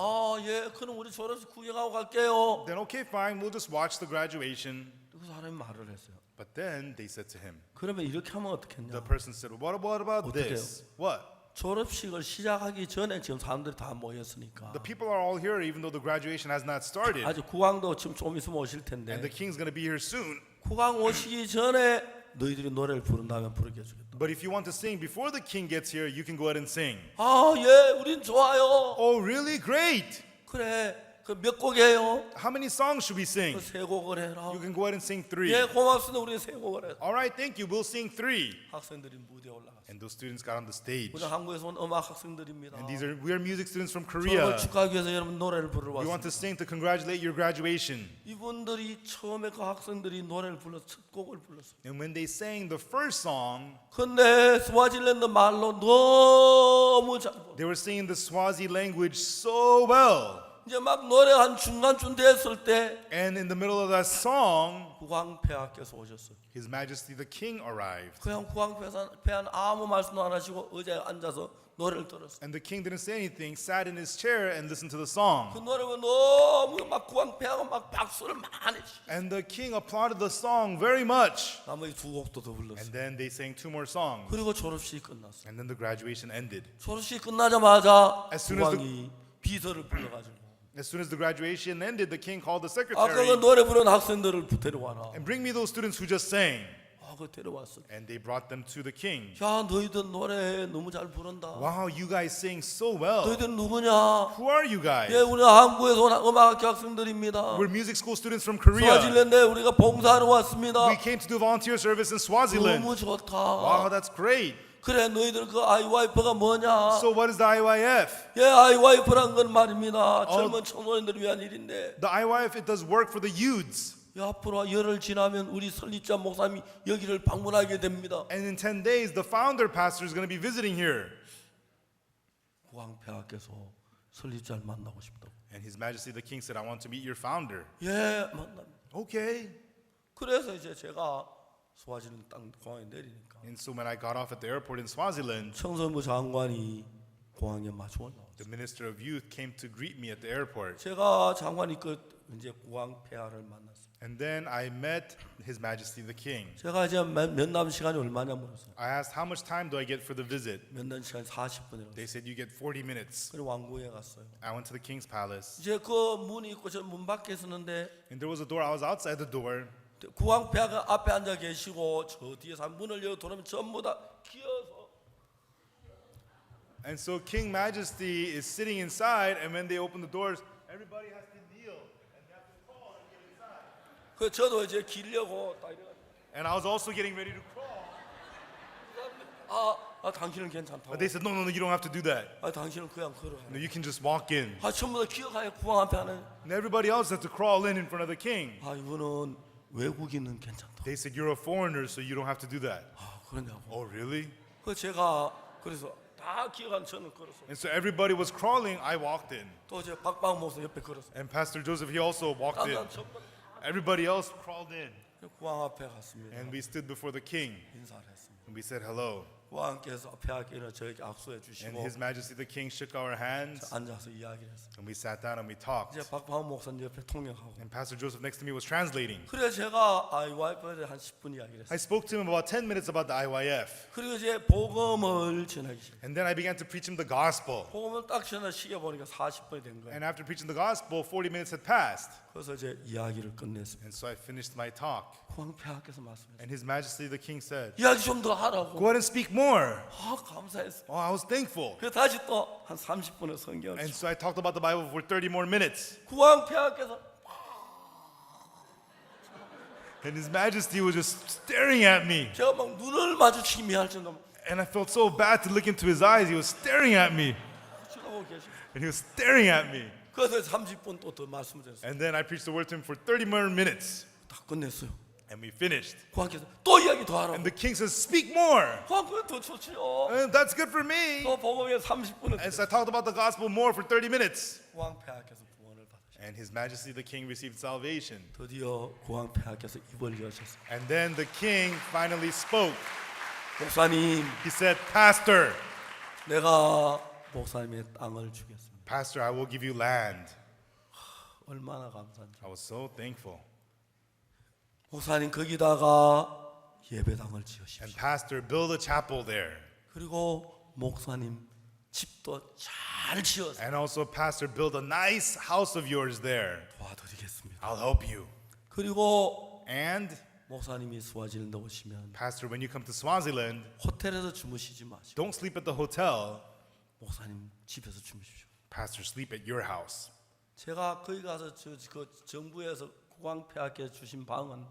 예, 그럼 우리 졸업식 구경하고 갈게요. Then okay, fine, we'll just watch the graduation. 그 사람이 말을 했어요. But then they said to him, 그러면 이렇게 하면 the 어떻겠냐? person said, what about 어떻게 this? What? 졸업식을 시작하기 전에 지금 사람들이 다 모였으니까 The people are all here even though the graduation has not started. 아직 국왕도 지금 좀 있으면 오실 And 텐데 the king's going to be here soon. 국왕 오시기 전에 너희들이 노래를 부른다면 부르게 해주겠다. But if you want to sing before the king gets here, you can go ahead and sing. 아, 예, 우린 좋아요. Oh, really? Great. 그래, 그 몇 곡이에요? How many songs should we sing? 그 세 곡을 해라. You can go ahead and sing 3. 예, 고맙습니다. 우리 세 곡을 해. All right, thank you. We'll sing 3. 학생들이 무대에 올라갔어요. And those students got on the stage. 우리 한국에서 온 음악 학생들입니다. And we are music students from 졸업을 Korea. 축하하기 위해서 여러분 노래를 부르러 We want to 왔습니다. sing to congratulate your graduation. 이분들이 처음에 그 학생들이 노래를 불러 첫 곡을 불렀어요. And when they sang the first song, 근데 스와질랜드 말로 너무 잘 불러. they were singing the Swazi language so well. 이제 막 노래 한 중간쯤 됐을 때 And in the middle of that song, 국왕폐하께서 오셨어요. His Majesty the King arrived. 그냥 국왕폐하는 아무 말씀도 안 하시고 의자에 앉아서 노래를 들었어요. And the king didn't say anything, sat in his chair and listened to the song. 그 노래가 너무 막 국왕폐하가 막 박수를 많이 치고 And the king applauded the song very much. 나머지 두 곡도 더 불렀어요. And then they sang 2 more songs. 그리고 졸업식이 끝났어요. And then the graduation ended. 졸업식이 끝나자마자 As soon as 국왕이 비서를 불러가지고 As soon as the graduation ended, the king called the 아까 그 secretary 노래 부른 학생들을 데려와라. and bring me those students who just sang. 그 데려왔어. And they brought them to the king. 야, 너희들 노래 너무 잘 부른다. Wow, you guys sing so well. 너희들 누구냐? Who are you guys? 예, 우리 한국에서 온 음악학교 학생들입니다. We're music school students from Korea. 스와질랜드에 우리가 봉사하러 왔습니다. We came to do volunteer service in Swaziland. 너무 좋다. Wow, that's great. 그래, 너희들 그 아이와이프가 뭐냐? So what is the IYF? 예, 아이와이프란 건 말입니다. 젊은 청소년들을 위한 일인데, The IYF, it does work for the youths. 앞으로 열흘 지나면 우리 설립자 목사님이 여기를 방문하게 됩니다. And in 10 days, the founder pastor is going to be visiting here. 국왕폐하께서 설립자를 만나고 싶다고. And His Majesty the King said, I want to meet your founder. 예, 만납니다. Okay. 그래서 이제 제가 스와질랜드 땅 공항에 내리니까 And so when I got off at the airport in Swaziland, 청소부 장관이 공항에 마주 올라왔어요. the Minister of Youth came to greet me at the airport. 제가 장관이 이제 국왕폐하를 만났어요. And then I met His Majesty the King. 제가 이제 면담 시간이 얼마냐 물었어요. I asked, how much time do I get for the visit? 면담 시간 40분이라고. They said, you get 40 minutes. 그리고 왕궁에 갔어요. I went to the king's palace. 이제 그 문이 있고 저 문 밖에 있었는데 And there was a door. I was outside the door. 국왕폐하가 앞에 앉아 계시고 저 뒤에서 문을 열어 들어오면 전부 다 기어서 And so King Majesty is sitting inside, and when they open the doors, everybody has to kneel and they have to crawl and get inside. 그 저도 이제 기려고 딱 이래가지고 And I was also getting ready to crawl. 당신은 괜찮다고. But they said, no, no, no, you don't have to do that. 당신은 그냥 걸어가. No, you can just walk in. 전부 다 기어가요 국왕 앞에 하는. And everybody else has to crawl in front of the king. 이분은 외국인은 괜찮다. They said, you're a foreigner, so you don't have to do that. 그러냐고. Oh, really? 그 제가 그래서 다 기어간 저는 걸었어. And so everybody was crawling. I walked in. 또 이제 박방호 목사 옆에 걸었어. And Pastor Joseph, he also walked in. 난 전부 Everybody else crawled in. 국왕 앞에 갔습니다. And we stood before the king. 인사를 했습니다. And we said hello. 국왕께서 폐하께는 저에게 악수해 And 주시고 His Majesty the King shook our hands. 앉아서 이야기를 했어요. And we sat down and we talked. 이제 박방호 목사님 옆에 통역하고. And Pastor Joseph next to me was translating. 그래 제가 와이프에 대해 한 10분 이야기를 I 했어요. spoke to him about 10 minutes about the IYF. 그리고 이제 복음을 전하기 시작. And then I began to preach him the gospel. 복음을 딱 전하 시계 보니까 40분이 된 거예요. And after preaching the gospel, 40 minutes had passed. 그래서 이제 이야기를 끝냈습니다. And so I finished my talk. 국왕폐하께서 말씀했어요. And His Majesty the King said, 이야기 좀 더 하라고. go ahead and speak more. 감사했어요. Oh, I was thankful. 그래서 다시 또 한 30분의 성경을 And so I talked about the Bible for 30 more minutes. 국왕폐하께서 And His Majesty was just staring at me. 제가 막 눈을 마주치기 할 정도로 And I felt so bad to look into his eyes. He was staring at me. 쳐다보고 계시고 And he was staring at me. 그래서 30분 또 더 말씀을 드렸어요. And then I preached the word to him for 30 more minutes. 다 끝냈어요. And we finished. 국왕께서 또 이야기 더 하라고. And the king says, speak more. 국왕 더 좋지요. And that's good for me. 또 복음에 30분을 And so I talked about the gospel more for 30 minutes. 국왕폐하께서 구원을 받으셨어요. And His Majesty the King received salvation. 드디어 국왕폐하께서 입을 여셨어요. And then the king finally spoke. 목사님, He said, Pastor, 내가 목사님의 땅을 주겠습니다. Pastor, I will give you land. 얼마나 감사한지. I was so thankful. 목사님 거기다가 예배당을 지으십시오. And Pastor, build a chapel there. 그리고 목사님 집도 잘 지어서 And also, Pastor, build a nice house of yours there. 도와드리겠습니다. I'll help you. 그리고 And, 목사님이 스와질랜드 오시면 Pastor, when you come to Swaziland, 호텔에서 주무시지 마시고 don't sleep at the hotel. 목사님 집에서 주무십시오. Pastor, sleep at your house. 제가 거기 가서 그 정부에서 국왕폐하께 주신 방은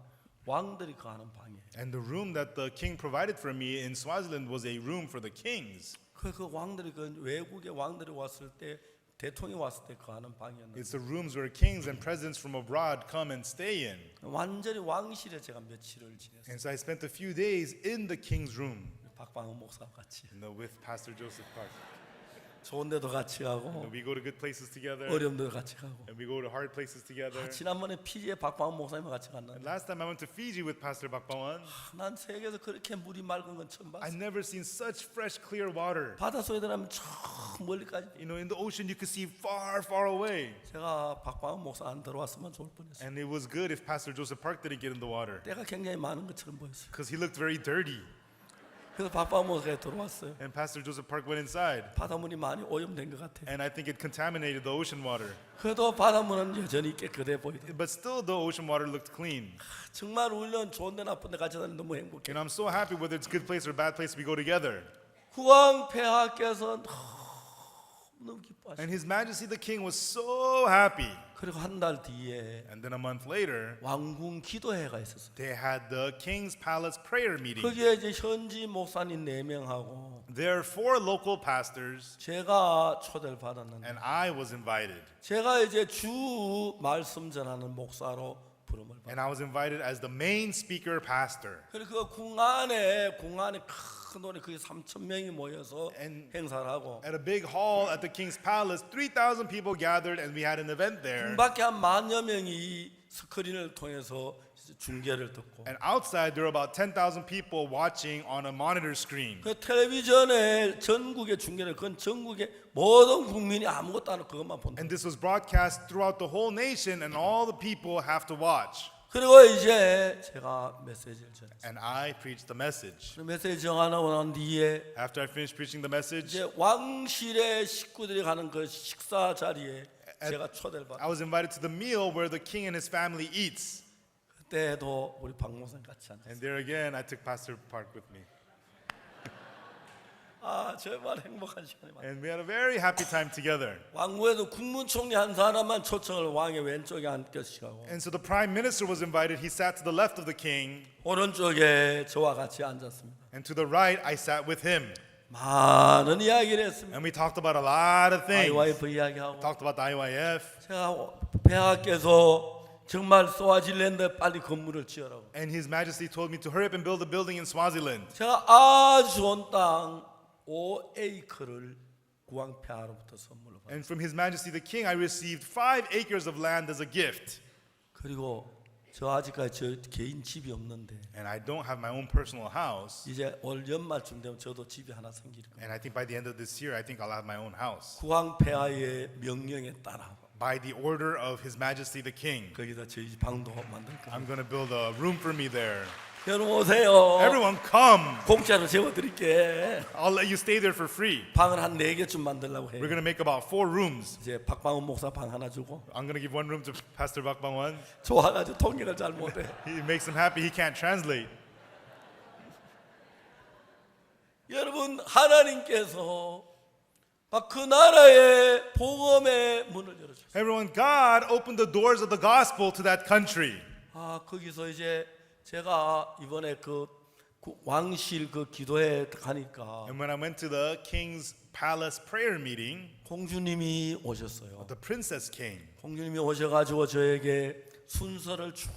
왕들이 거하는 방이에요. And the room that the king provided for me in Swaziland was a room for the kings. 그 왕들이 그 외국의 왕들이 왔을 때 대통령이 왔을 때 거하는 방이었는데 It's the rooms where kings and presidents from abroad come and stay in. 완전히 왕실에 제가 며칠을 지냈어요. And so I spent a few days in the king's room, 박방훈 목사와 같이 with Pastor Joseph Park. 좋은 데도 같이 가고 And we go to good places together, 어려운 데도 같이 가고 and we go to hard places together. 지난번에 피지에 박방훈 목사님과 같이 And 갔는데 last time I went to Fiji with Pastor Bakbawan, 난 세계에서 그렇게 물이 맑은 건 처음 I 봤어. never seen such fresh, clear water. 바닷속에 들어가면 저 멀리까지. You know, in the ocean you could see far, far away. 제가 박방훈 목사 안 들어왔으면 좋을 뻔했어요. And it was good if Pastor Joseph Park didn't get in the water, 때가 굉장히 많은 것처럼 보였어요. because he looked very dirty. 그래서 박방훈 목사가 들어왔어요. And Pastor Joseph Park went inside, 바닷물이 많이 오염된 것 같아요. and I think it contaminated the ocean water. 그래도 바닷물은 여전히 깨끗해 보이더라고요. But still, the ocean water looked clean. 정말 우리는 좋은 데 나쁜 데 같이 다니는 너무 행복해. And I'm so happy whether it's good place or bad place we go together. 국왕폐하께서 너무 기뻐하시고 And His Majesty the King was so happy. 그리고 한 달 뒤에 And then a month later, 왕궁 기도회가 있었어요. they had the King's Palace prayer meeting. 거기에 이제 현지 목사님 4명하고 There are 4 local pastors, 제가 초대를 받았는데 and I was invited. 제가 이제 주 말씀 전하는 목사로 부름을 받았어요. And I was invited as the main speaker pastor. 그리고 그 궁안에 큰 돈에 거의 3,000명이 모여서 And- 행사를 하고 At a big hall at the King's Palace, 3,000 people gathered, and we had an event there. 밖에 한 10,000여 명이 스크린을 통해서 중계를 듣고 And outside, there were about 10,000 people watching on a monitor screen. 그 텔레비전에 전국의 중계를 그건 전국의 모든 국민이 아무것도 안 하고 그것만 본다. And this was broadcast throughout the whole nation, and all the people have to watch. 그리고 이제 제가 메시지를 전했어요. And I preached the message. 그 메시지 정하고 난 뒤에 After I finished preaching the message, 이제 왕실의 식구들이 가는 그 식사 자리에 제가 초대를 받았어요. I was invited to the meal where the king and his family eats. 그때도 우리 박 목사님 같이 앉았어요. And there again, I took Pastor Park with me. 아 정말 행복한 시간이 많아요. And we had a very happy time together. 왕궁에도 국무총리 한 사람만 초청을 왕의 왼쪽에 앉으시고 And so the prime minister was invited. He sat to the left of the king, 오른쪽에 저와 같이 앉았습니다. and to the right, I sat with him. 많은 이야기를 했습니다. And we talked about a lot of things. IYF 이야기하고 Talked about the IYF. 제가 폐하께서 정말 스와질랜드에 빨리 건물을 지으라고. And His Majesty told me to hurry up and build a building in Swaziland. 제가 아주 좋은 땅 5에이커를 국왕폐하로부터 선물로 받았어요. And from His Majesty the King, I received 5 acres of land as a gift. 그리고 저 아직까지 저 개인 집이 없는데 And I don't have my own personal house. 이제 올 연말쯤 되면 저도 집이 하나 생길 거예요. And I think by the end of this year, I think I'll have my own house. 국왕폐하의 명령에 따라 By the order of His Majesty the King, 거기다 저희 방도 만들 거예요. I'm going to build a room for me there. 여러분 오세요. Everyone come. 공짜로 재워드릴게. I'll let you stay there for free. 방을 한 4개쯤 만들려고 해요. We're going to make about 4 rooms. 이제 박방훈 목사 방 하나 주고 I'm going to give 1 room to Pastor Bakbangwan. 좋아가지고 통역을 잘 못해. He makes him happy. He can't translate. 여러분 하나님께서 막 그 나라의 복음의 문을 열어주셨어요. Everyone, God opened the doors of the gospel to that country. 아 거기서 이제 제가 이번에 그 왕실 그 기도회 가니까 And when I went to the king's palace prayer meeting, 공주님이 오셨어요. the princess came. 공주님이 오셔가지고 저에게 순서를 쭉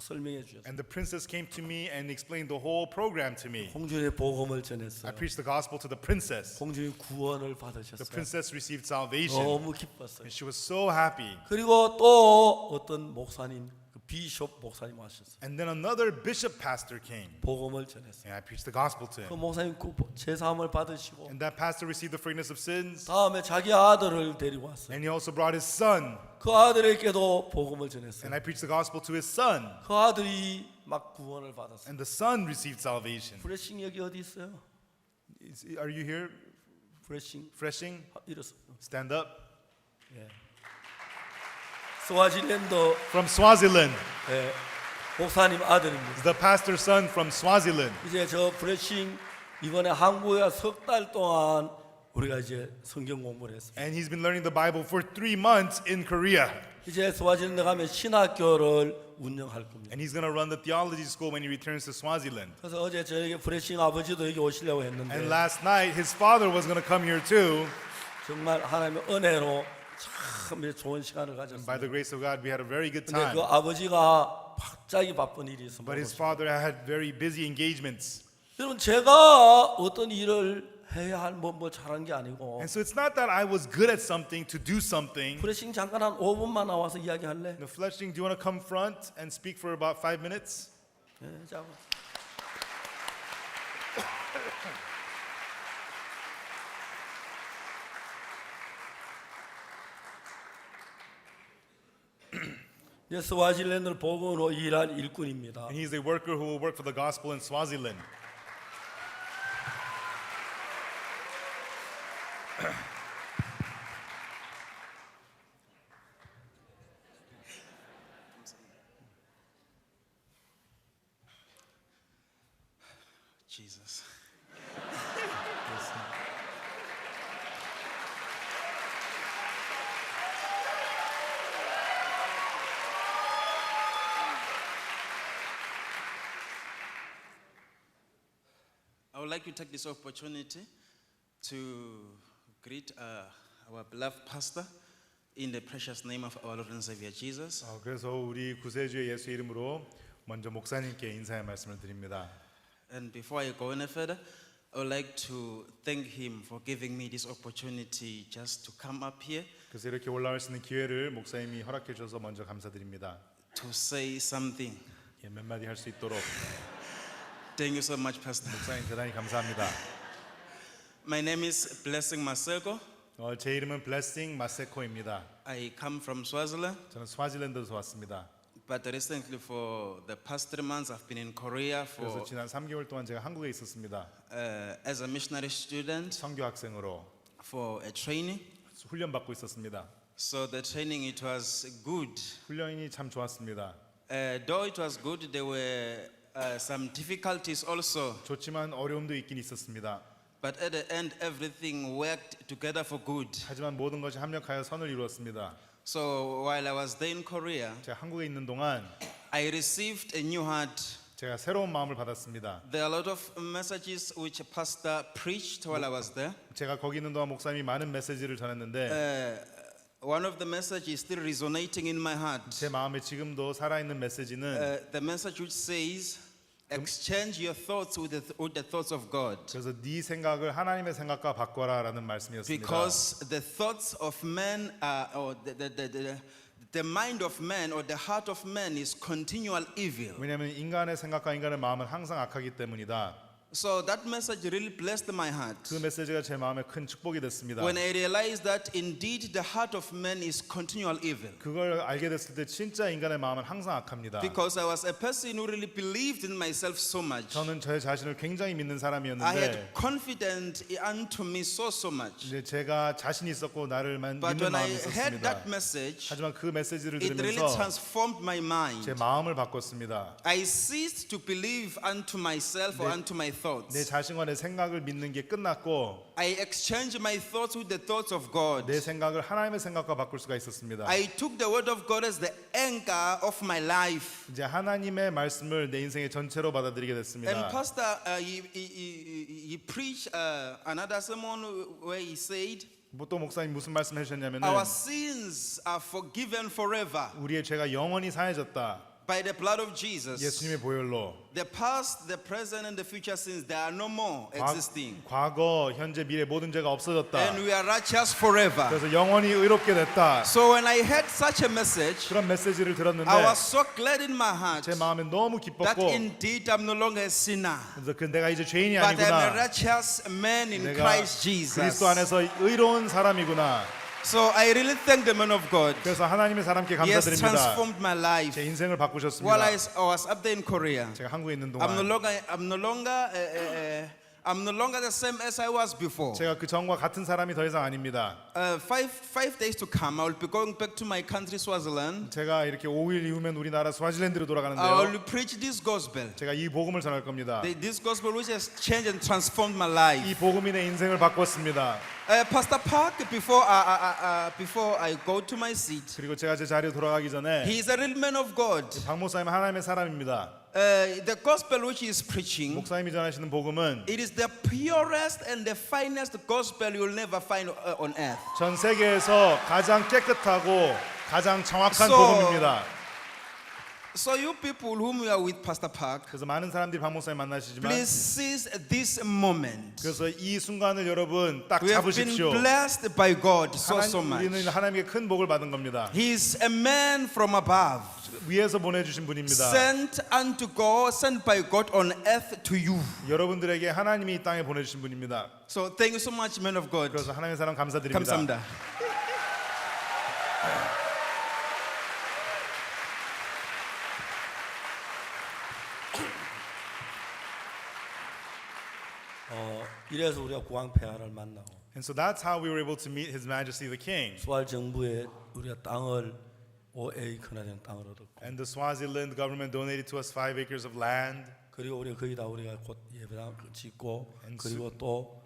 설명해 주셨어요. And the princess came to me and explained the whole program to me. 공주님의 복음을 I 전했어요. preached the gospel to the princess. 공주님 구원을 The 받으셨어요. princess received salvation. 너무 기뻤어요. And she was so happy. 그리고 또 어떤 목사님, 그 비숍 목사님 왔었어요. And then another bishop pastor came. 복음을 전했어요. And I preached the gospel to 그 him. 목사님 제사함을 받으시고 And that pastor received the forgiveness of sins. 다음에 자기 아들을 데리고 왔어요. And he also brought his son. 그 아들에게도 복음을 전했어요. And I preached the gospel to his son. 그 아들이 막 구원을 받았어요. And the son received salvation. 브레싱 여기 어디 있어요? Are you here? 프레싱 Freshing, 이렇습 stand up. 스와질랜드 From Swaziland, 목사님 아들입니다. the pastor's son from Swaziland. 이제 저 프레싱 이번에 한국에 석 달 동안 우리가 이제 성경 공부를 했습니다. And he's been learning the Bible for 3 months in Korea. 이제 스와질랜드 가면 신학교를 운영할 겁니다. And he's going to run the theology school when he returns to Swaziland. 그래서 어제 저에게 프레싱 아버지도 여기 오시려고 했는데 And last night, his father was going to come here too. 정말 하나님의 은혜로 참 좋은 시간을 By 가졌습니다. the grace of God, we had a very good 근데 time. 그 아버지가 갑자기 바쁜 일이 있습니다. But his father had very busy engagements. 여러분 제가 어떤 일을 해야 할 뭐 잘한 게 아니고 And so it's not that I was good at something to do something. 프레싱 잠깐 한 5분만 나와서 이야기할래? The Fleshing, do you want to come front and speak for about 5 minutes? 자. 스와질랜드를 복음으로 일할 일꾼입니다. And he's a worker who will work for the gospel in Swaziland. Jesus. I would like to take this opportunity to greet our beloved pastor in the precious name of our Lord and Savior Jesus. 그래서 우리 구세주의 예수 이름으로 먼저 목사님께 인사의 말씀을 드립니다. And before I go any further, I would like to thank him for giving me this opportunity just to come up here 그래서 이렇게 올라올 수 있는 기회를 목사님이 허락해 주셔서 먼저 감사드립니다. to say something. 몇 마디 할 수 있도록 Thank you so much, Pastor. 목사님 대단히 감사합니다. My name is Blessing Maseko. 제 이름은 블레싱 마세코입니다. I come from Swaziland, 저는 스와질랜드에서 왔습니다. but recently for the past 3 months I've been in Korea 그래서 for 지난 3개월 동안 제가 한국에 있었습니다. as a missionary student 선교 학생으로 for a training. 훈련 받고 있었습니다. So the training, it was good. 훈련이 참 좋았습니다. Though it was good, there were some difficulties also. 좋지만 어려움도 있긴 있었습니다. But at the end, everything worked together for good. 하지만 모든 것이 합력하여 선을 이루었습니다. So while I was there in Korea, 제가 한국에 있는 동안 I received a new heart. 제가 새로운 마음을 받았습니다. There are a lot of messages which pastor preached while I was there. 제가 거기 있는 동안 목사님이 많은 메시지를 전했는데 One of the messages is still resonating in my heart. 제 마음에 지금도 살아있는 메시지는 The message which says, exchange your thoughts with the thoughts of God. 그래서 네 생각을 하나님의 생각과 바꿔라라는 말씀이었습니다. Because the thoughts of men, or the mind of man or the heart of man is continual evil. 왜냐하면 인간의 생각과 인간의 마음은 항상 악하기 때문이다. So that message really blessed my heart. 그 메시지가 제 마음에 큰 축복이 됐습니다. When I realized that indeed the heart of man is continual evil. 그걸 알게 됐을 때 진짜 인간의 마음은 항상 악합니다. Because I was a person who really believed in myself so much. 저는 제 자신을 굉장히 믿는 I 사람이었는데 had confidence unto me so much. 이제 제가 자신 있었고 나를 But 믿는 when I 마음이 heard 있었습니다. that message, 하지만 그 메시지를 it really 들으면서 transformed my mind. 제 마음을 바꿨습니다. I ceased to believe unto myself or unto my 내 thoughts. 자신과 내 생각을 믿는 게 끝났고 I exchanged my thoughts with the thoughts of God. 내 생각을 하나님의 생각과 바꿀 수가 있었습니다. I took the word of God as the anchor of my life. 이제 하나님의 말씀을 내 인생의 전체로 받아들이게 And 됐습니다. Pastor, he preached another sermon where he said, 또 목사님 무슨 말씀 해주셨냐면은 our sins are forgiven forever 우리의 죄가 영원히 사해졌다. by the blood of Jesus. 예수님의 보혈로 The past, the present, and the future sins, they are no more existing. 과거, 현재, 미래 모든 죄가 없어졌다. And we are righteous forever. 그래서 영원히 의롭게 됐다. So when I heard such a message, 그런 메시지를 들었는데 I was so glad in my heart 제 마음에 너무 that 기뻤고 indeed I'm no longer a sinner, 그래서 내가 이제 죄인이 but I'm a 아니구나. righteous man in 내가 Christ Jesus. 그리스도 안에서 의로운 사람이구나. So I really thank the man of God. 그래서 하나님의 사람께 He has 감사드립니다. transformed my life. 제 인생을 While 바꾸셨습니다. I was up there in Korea, 제가 한국에 있는 I'm no 동안 longer I'm no longer the same as I was before. 제가 그 전과 같은 사람이 더 이상 아닙니다. Five days to come, I will be going back to my country, Swaziland. 제가 이렇게 5일 이후면 우리나라 스와질랜드로 I 돌아가는데요. will preach this gospel. 제가 이 복음을 전할 겁니다. This gospel which has changed and transformed my life. 이 복음이 내 인생을 바꿨습니다. Pastor Park, before I go to my seat, 그리고 제가 제 자리로 돌아가기 전에 he is a real man of God. 박 목사님은 하나님의 사람입니다. The gospel which he is preaching, 목사님이 전하시는 복음은 it is the purest and the finest gospel you will never find on earth. 전 세계에서 가장 깨끗하고 가장 정확한 So- 복음입니다. So you people whom you are with Pastor Park, 그래서 많은 사람들이 박 목사님 만나시지만 please seize this moment. 그래서 이 순간을 여러분 딱 We have been 잡으십시오. blessed by God so 우리는 much. 하나님께 큰 복을 받은 겁니다. He is a man from above, 위에서 보내주신 분입니다. sent by God on earth to you. 여러분들에게 하나님이 이 땅에 보내주신 분입니다. So thank you so much, man of God. 그래서 하나님의 사랑 감사드립니다. 감사합니다. 이래서 우리가 구왕폐하를 만나고 And so that's how we were able to meet His Majesty the King. 스왈 정부에 우리가 땅을 5에이커나 되는 땅을 얻었고 And the Swaziland government donated to us 5 acres of land. 그리고 우리가 거기다 우리가 곧 예배당 짓고 그리고 또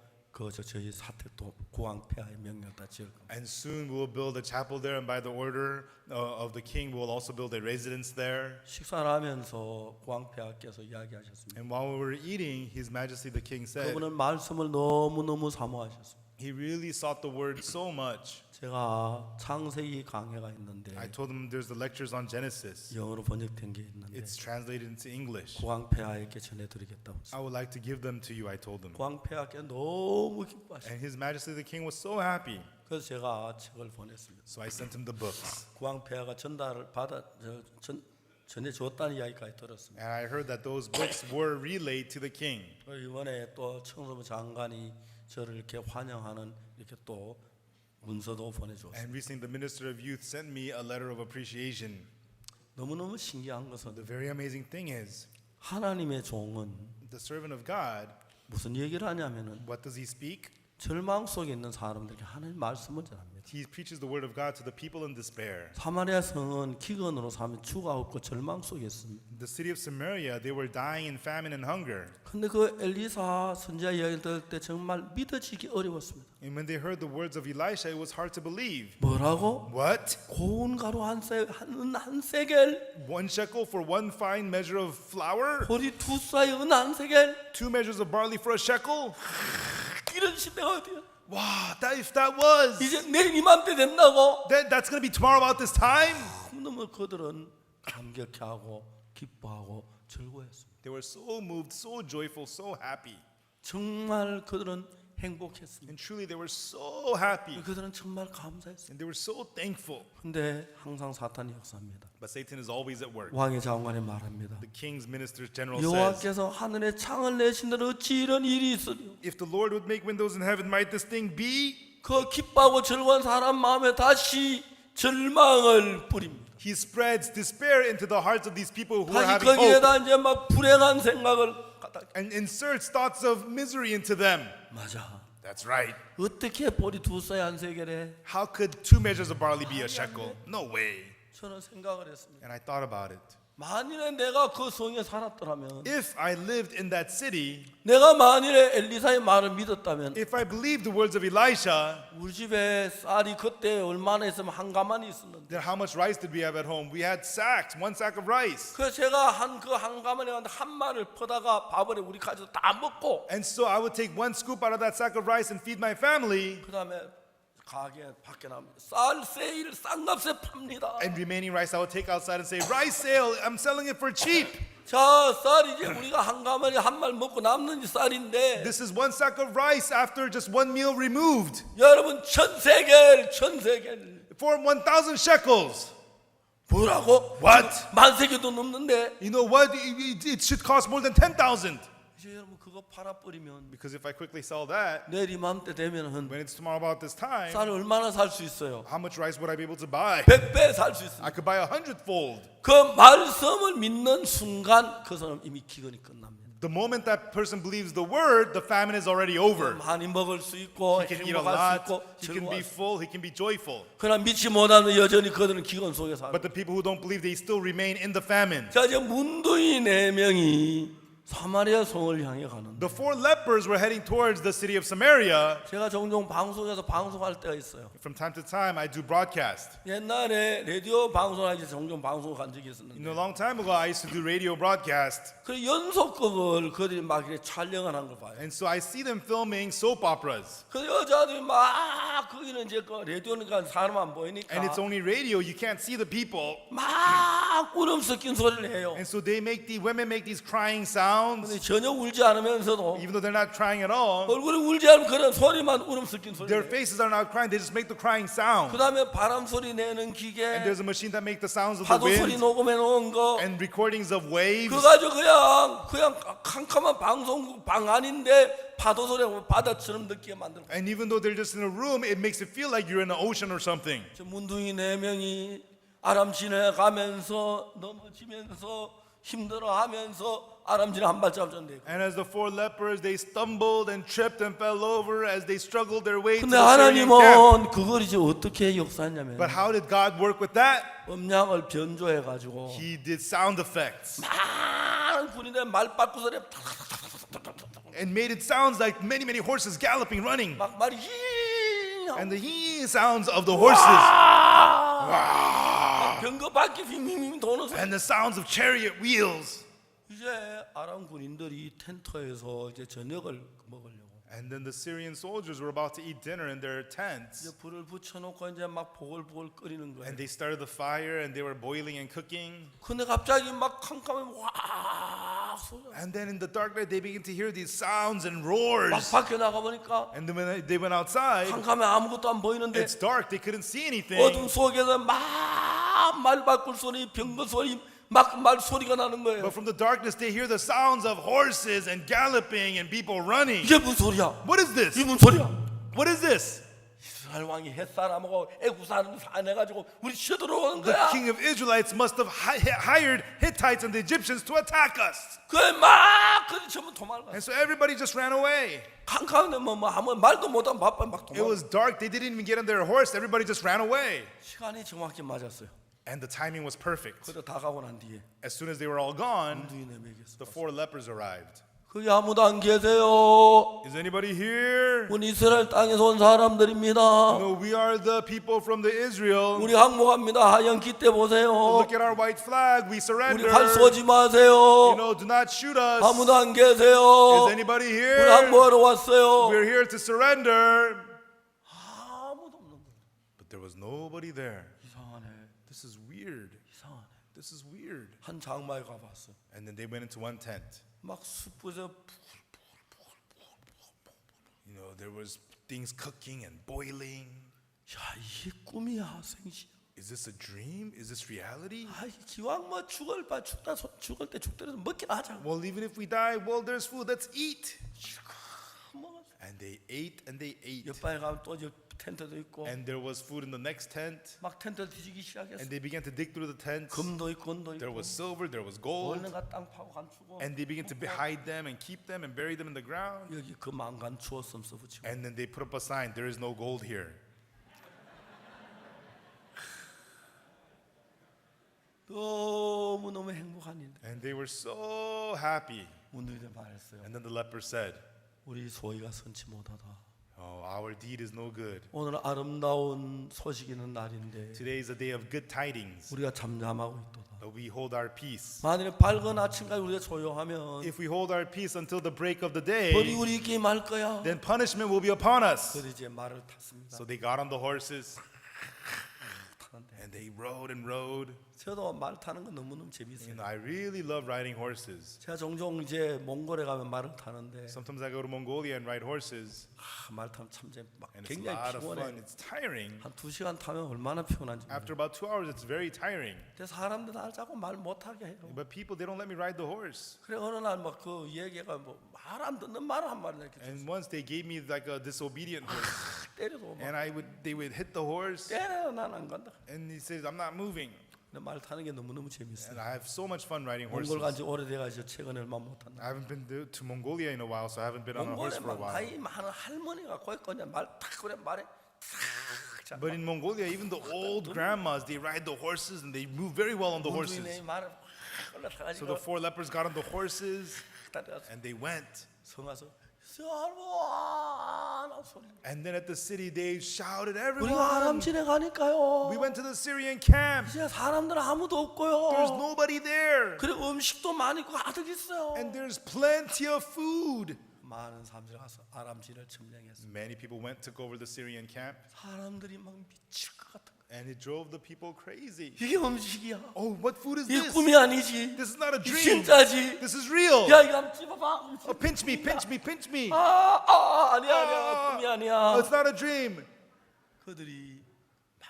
저희 사택도 구왕폐하의 명령 다 지을 겁니다. And soon we will build a chapel there, and by the order of the king, we will also build a residence there. 식사를 하면서 구왕폐하께서 이야기하셨습니다. And while we were eating, His Majesty the King said, 그분은 말씀을 너무너무 사모하셨습니다. he really sought the word so much. 제가 창세기 강해가 있는데 I told him there's the lectures on Genesis. 영어로 번역된 게 있는데 It's translated into English. 구왕폐하에게 전해드리겠다고 했습니다. I would like to give them to you, I told him. 구왕폐하께 너무 기뻐하셨어요. And His Majesty the King was so happy. 그래서 제가 책을 보냈습니다. So I sent him the books. 구왕폐하가 전달을 전해줬다는 이야기까지 들었습니다. And I heard that those books were relayed to the king. 이번에 또 청소부 장관이 저를 이렇게 환영하는 이렇게 또 문서도 보내주었습니다. And recently the Minister of Youth sent me a letter of appreciation. 너무너무 신기한 것은 The very amazing thing is, 하나님의 종은 the servant of God, 무슨 얘기를 하냐면은 what does he speak? 절망 속에 있는 사람들에게 하나님 말씀을 전합니다. He preaches the word of God to the people in despair. 사마리아 성은 기근으로 사면 주가 없고 절망 속에 있습니다. The city of Samaria, they were dying in famine and hunger. 근데 그 엘리사 선지자 이야기를 들을 때 정말 믿어지기 어려웠습니다. And when they heard the words of Elisha, it was hard to believe. 뭐라고? What? 고운 가루 한 세겔, 1 shekel for one fine measure of flour? 보리 2쌀 은 한 세겔? 2 measures of barley for a shekel? 이런 시대가 어디야? Wow, if that was, 이제 내일 이맘때 된다고? that's going to be tomorrow about this time? 너무 그들은 감격해하고 기뻐하고 즐거워했습니다. They were so moved, so joyful, so happy. 정말 그들은 행복했습니다. And truly they were so happy. 그들은 정말 감사했습니다. And they were so thankful. 근데 항상 사탄이 역사합니다. But Satan is always at work. 왕의 장관이 말합니다. The king's minister general says, 여호와께서 하늘에 창을 내신들 어찌 이런 일이 있으리요? if the Lord would make windows in heaven, might this thing be? 그 기뻐하고 즐거운 사람 마음에 다시 절망을 뿌립니다. He spreads despair into the hearts of these people who are 다시 having hope 거기에다 이제 막 불행한 생각을 갖다. and inserts thoughts of misery into them. 맞아. That's right. 어떻게 보리 2쌀 한 세겔에? How could 2 measures of barley be a shekel? No way. 저는 생각을 했습니다. And I thought about it. 만일에 내가 그 성에 살았더라면, If I lived in that city, 내가 만일에 엘리사의 말을 믿었다면, if I believed the words of Elisha, 우리 집에 쌀이 그때 얼마나 있으면 한 가마니 있었는데, then how much rice did we have at home? We had sacks, 1 sack of rice. 그 제가 한 가마니 한 마를 퍼다가 밥을 우리 가지고 다 먹고, And so I would take 1 scoop out of that sack of rice and feed my family. 그 다음에 가게 밖에 나면 쌀 세일 싼 값에 팝니다. And remaining rice I would take outside and say, rice sale, I'm selling it for cheap. 자, 쌀이 이제 우리가 한 가마니 한 말 먹고 남는 이 쌀인데, This is 1 sack of rice after just 1 meal removed 여러분 1000세겔 for 1,000 shekels. 뭐라고? What? 만세계도 넘는데. You know what? It should cost more than 10,000. 이제 여러분 그거 팔아버리면 Because if I quickly sell that, 내일 이맘때 되면은 when it's tomorrow about this time, 쌀을 얼마나 살 수 있어요? how much rice would I be able to buy? 100배 살 수 있어요. I could buy 100-fold. 그 말씀을 믿는 순간 그 사람 이미 기근이 끝납니다. The moment that person believes the word, the famine is already over. 많이 먹을 수 있고 He can eat a 행복할 수 lot, 있고 he can be 즐거워할 수 있고. full, he can be joyful. 그러나 믿지 못하는 여전히 그들은 기근 속에 살아. But the people who don't believe, they still remain in the famine. 자, 이제 문둥이 4명이 사마리아 성을 향해 가는데 The 4 lepers were heading towards the city of Samaria. 제가 종종 방송에서 방송할 때가 있어요. From time to time, I do broadcast. 옛날에 라디오 방송할 때 종종 방송을 간 적이 A 있었는데 long time ago, I used to do radio broadcast. 그 연속극을 그들이 막 이렇게 촬영을 한 걸 봐요. And so I see them filming soap operas. 그 여자들이 막 거기는 이제 그 라디오니까 사람 안 보이니까 And it's only radio, you can't see the people. 막 울음 섞인 소리를 해요. And so the women make these crying sounds. 근데 전혀 울지 않으면서도 Even though they're not crying at all, 얼굴이 울지 않은 그런 소리만 울음 섞인 소리. their faces are not crying, they just make the crying sound. 그 다음에 바람 소리 내는 And 기계, there's a machine that makes the sounds of the 파도 소리 wind 녹음해 놓은 거, and recordings of waves. 그거 가지고 그냥 캄캄한 방송국 방 안인데 파도 소리가 바다처럼 느끼게 만들고. And even though they're just in a room, it makes it feel like you're in the ocean or something. 저 문둥이 4명이 아람 지나가면서 넘어지면서 힘들어하면서 아람지는 한 발짝 전되고. And as the 4 lepers, they stumbled and tripped and fell over as they struggled their way to 근데 the Syrian camp. 하나님은 그걸 이제 어떻게 역사했냐면 But how did God work with that? 음량을 변조해 가지고 He did sound effects 많은 군인의 말바꾸 소리 and made it sounds like many, many horses galloping, running. 막 말이 히 And the hee sounds of the horses 병거 바퀴 빙빙빙 도는 소리. and the sounds of chariot wheels. 이제 아람 군인들이 텐트에서 이제 저녁을 먹으려고 And then the Syrian soldiers were about to eat dinner in their 이제 tents. 불을 붙여놓고 이제 막 보글보글 끓이는 거예요. And they started the fire and they were boiling and cooking. 근데 갑자기 막 캄캄해 와 소리. And then in the dark night, they began to hear these sounds and 막 roars. 밖에 나가 보니까 And then when they went outside, 캄캄해 아무것도 안 보이는데 it's dark. They couldn't see anything. 어둠 속에서 막 말바꿀 소리, 병거 소리, 막 말 소리가 나는 거예요. But from the darkness, they hear the sounds of horses and galloping and people running. 이게 무슨 소리야? What is this? 이게 무슨 소리야? What is this? 이스라엘 왕이 햇사람하고 애국 사람 사내가지고 우리 쳐들어오는 The 거야. king of Israelites must have hired Hittites and the Egyptians to attack us. 그막 그리 전부 도망가. And so everybody just ran away. 캄캄한데 뭐 아무 말도 못하면 바빠 막 It 도망가. was dark. They didn't even get on their horse. Everybody just ran away. 시간이 정확히 맞았어요. And the timing was perfect. 그래도 다 가고 난 뒤에 As soon as they were all gone, 문둥이 4명이었어. the 4 lepers arrived. 거기 아무도 안 계세요. Is anybody here? 우리 이스라엘 땅에서 온 사람들입니다. No, we are the people from the Israel. 우리 항복합니다. 하얀 깃대 보세요. Look at our white flag. We 우리 surrender. 활 쏘지 You 마세요. know, do not shoot us. 아무도 안 계세요. Is anybody 우리 here? 항복하러 왔어요. We're here to surrender. 아무도 없는 거예요. But there was nobody there. 이상하네. This is weird. 이상하네. This is weird. 한 장마에 가봤어. And then they went into one tent. 막 숯불에서 You know, there was things cooking and boiling. 야, 이게 꿈이야, 생시야. Is this a dream? Is this reality? 아, 기왕 뭐 죽을 때 죽더라도 먹기나 하자. Well, even if we die, well, there's food. Let's eat. 먹었어. And they ate and they ate. 옆방에 가면 또 텐트도 있고 And there was food in the next tent. 막 텐트 뒤지기 시작했어. And they began to dig through the tents. 금도 있고 은도 There 있고. was silver, there was gold. 얼른가 땅 파고 감추고. And they began to hide them and keep them and bury them in the ground. 여기 금안 감추었음 써붙이고. And then they put up a sign, there is no gold here. 너무 행복한 일. And they were so happy. 문들이 말했어요. And then the leper said, 우리 소위가 선치 못하다. oh, our deed is no good. 오늘 아름다운 소식 있는 날인데 Today is a day of good tidings, 우리가 잠잠하고 있도다. but we hold our peace. 만일에 밝은 아침까지 우리가 조용하면 If we hold our peace until the break of the 벌이 day, 우리 있게 말 거야. then punishment will be upon us. 그래서 이제 말을 탔습니다. So they got on the horses 타는데 and they rode and rode. 저도 말 타는 건 너무너무 재밌어요. And I really love riding horses. 제가 종종 이제 몽골에 가면 말을 타는데 Sometimes I go to Mongolia and ride horses, 말 타면 참 and it's a 굉장히 lot of 피곤해. fun. It's tiring. 한 2시간 타면 얼마나 피곤한지. After about 2 hours, it's very tiring. 근데 사람들 날 자꾸 말 못하게 해요. But people, they don't let me ride the horse. 그래 어느 날 막 그 얘기가 뭐 말 안 듣는 말을 한 마리 이렇게 And once they gave me like a disobedient horse, 때려도 막 and they would hit the horse, 때려 난 안 간다. and he says, "I'm not moving." 근데 말 타는 게 너무너무 재밌어요. And I have so much fun riding 몽골 horses. 간지 오래돼가지고 최근에 얼마 못 탔나. I haven't been to Mongolia in a while, so I haven't been on a horse 몽골에 for a 막 while. 나이 많은 할머니가 거기 그냥 말탁 그래 말에 탁. But in Mongolia, even the old grandmas, they ride the horses and they move very well on the horses. 문두인의 말을 So 올라타가지고 the four lepers got on the horses 따라가서 and they went. 성 와서 설원 소리. And then at the city, they shouted, 우리가 everyone, 아람진에 가니까요. we went to the Syrian camp. 이제 사람들은 아무도 There's 없고요. nobody there. 그리고 음식도 많이 가득 있어요. And there's plenty of food. 많은 사람들이 가서 아람진을 점령했어요. Many people went, took over the Syrian camp, 사람들이 막 미칠 것 같은 거예요. and it drove the people crazy. 이게 음식이야. Oh, what food is 이 this? 꿈이 아니지. This is not a 이 dream. 진짜지. This is real. 야 이거 한번 찝어봐. Oh, pinch me, pinch me, pinch me. 아니야 꿈이 아니야. Oh, it's not a dream. 그들이 막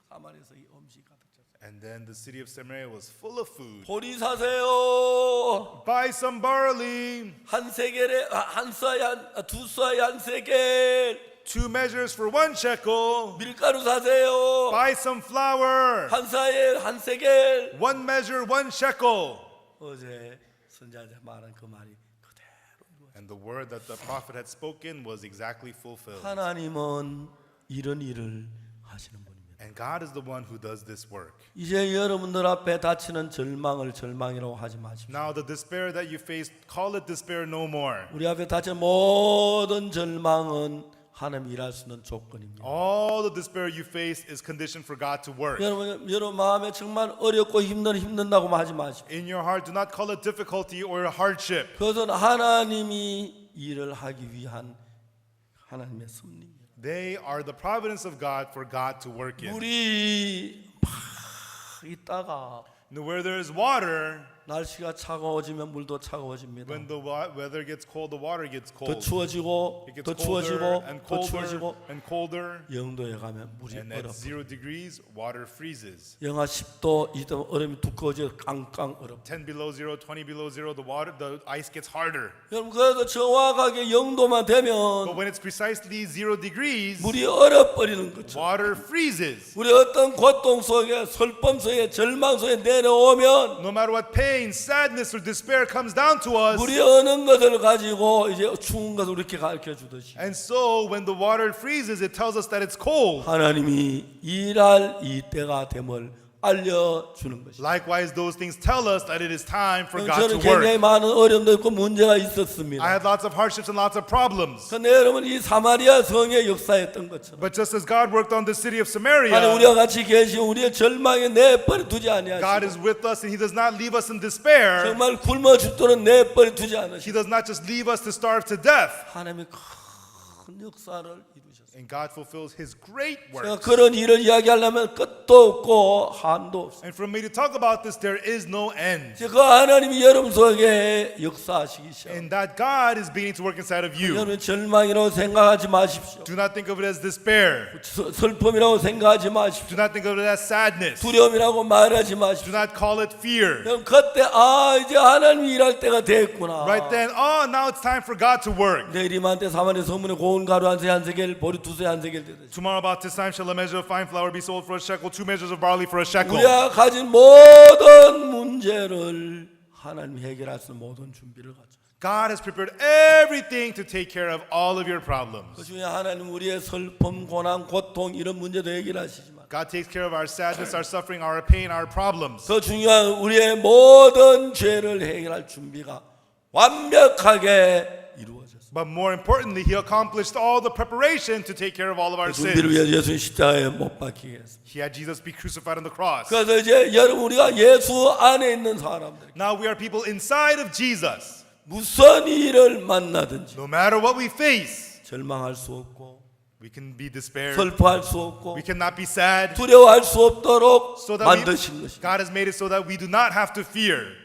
사마리아에서 이 음식 가득 찼어요. And then the city of Samaria was full of food. 보리 사세요. Buy some barley, 한 세겔에 한 쏴에 두 쏴에 한 세겔. 2 measures for 1 shekel. 밀가루 사세요. Buy some flour, 한 쏴에 한 세겔. 1 measure, 1 shekel. 어제 선자한테 말한 그 말이 그대로 이루어져. And the word that the prophet had spoken was exactly fulfilled. 하나님은 이런 일을 하시는 분입니다. And God is the one who does this work. 이제 여러분들 앞에 닥치는 절망을 절망이라고 하지 마십시오. Now the despair that you face, call it despair no more. 우리 앞에 닥치는 모든 절망은 하나님 일할 수 있는 조건입니다. All the despair you face is conditioned for God to work. 여러분 마음에 정말 어렵고 힘든다고 하지 마십시오. In your heart, do not call it difficulty or hardship. 그것은 하나님이 일을 하기 위한 하나님의 섭리입니다. They are the providence of God for God to work in. 물이 막 있다가 Now, where there is water, 날씨가 차가워지면 물도 차가워집니다. when the weather gets cold, the water gets 더 cold. 추워지고 It gets 더 colder 추워지고 and 더 colder 추워지고 and colder. 영도에 가면 물이 And at 얼어. 0 degrees, water freezes. 영하 10도 이때 얼음이 두꺼워져 깡깡 얼어. 10 below 0, 20 below 0, the ice gets harder. 여러분 그래서 정확하게 영도만 But 되면 when it's precisely 0 degrees, 물이 얼어 버리는 거죠. water freezes. 우리 어떤 고통 속에 슬픔 속에 절망 속에 내려오면 No matter what pain, sadness, or despair comes down to us. 물이 어는 것을 가지고 이제 추운 것을 이렇게 가르쳐 주듯이 And so when the water freezes, it tells us that it's cold. 하나님이 일할 이 때가 됨을 알려주는 것이죠. Likewise, those things tell us that it is time for God 저는 to 굉장히 work. 많은 어려움도 있고 문제가 I 있었습니다. had lots of hardships and lots of problems. 그런데 여러분 이 사마리아 성의 역사였던 것처럼 But just as God worked on the city of 하나님 Samaria, 우리와 같이 계시 우리의 절망에 내버려 두지 God 아니하시고 is with us and He does not leave us in despair. 정말 굶어 죽도록 내버려 두지 He 않으시고 does not just leave us to starve to death. 하나님이 큰 역사를 이루셨어요. And God fulfills His great 제가 work. 그런 일을 이야기하려면 끝도 없고 한도 없어요. And for me to talk about this, there is no end. 그 하나님이 여러분 속에 역사하시기 시작. And that God is beginning to work inside of you. 여러분 절망이라고 생각하지 마십시오. Do not think of it as despair. 슬픔이라고 생각하지 마십시오. Do not think of it as sadness. 두려움이라고 말하지 Do 마십시오. not call it fear. 그럼 그때 이제 하나님이 일할 때가 됐구나. Right then, oh, now it's time for God to work. 내일 이맘때 사마리아 성문에 고운 가루 한 세겔 보리 두세 한 세겔 되듯이 Tomorrow about this time shall a measure of fine flour be sold for a shekel, 2 measures of barley for a shekel. 우리가 가진 모든 문제를 하나님 해결할 수 있는 모든 준비를 가져. God has prepared everything to take care of all of your 그 problems. 중에 하나님 우리의 슬픔, 고난, 고통 이런 문제도 해결하시지만 God takes care of our sadness, our suffering, our pain, our problems. 더 중요한 우리의 모든 죄를 해결할 준비가 완벽하게 이루어졌습니다. But more importantly, He accomplished all the preparation to take care of all of our 그 준비를 sins. 위해 예수님 십자가에 못 박히게 했습니다. He had Jesus be crucified on the cross. 그래서 이제 여러분 우리가 예수 안에 있는 사람들 Now we are people inside of Jesus. 무슨 일을 만나든지 No matter what we face, 절망할 수 없고 we can be despaired. 슬퍼할 수 없고 We cannot be sad. 두려워할 수 없도록 So that 만드신 것입니다. God has made it so that we do not have to fear.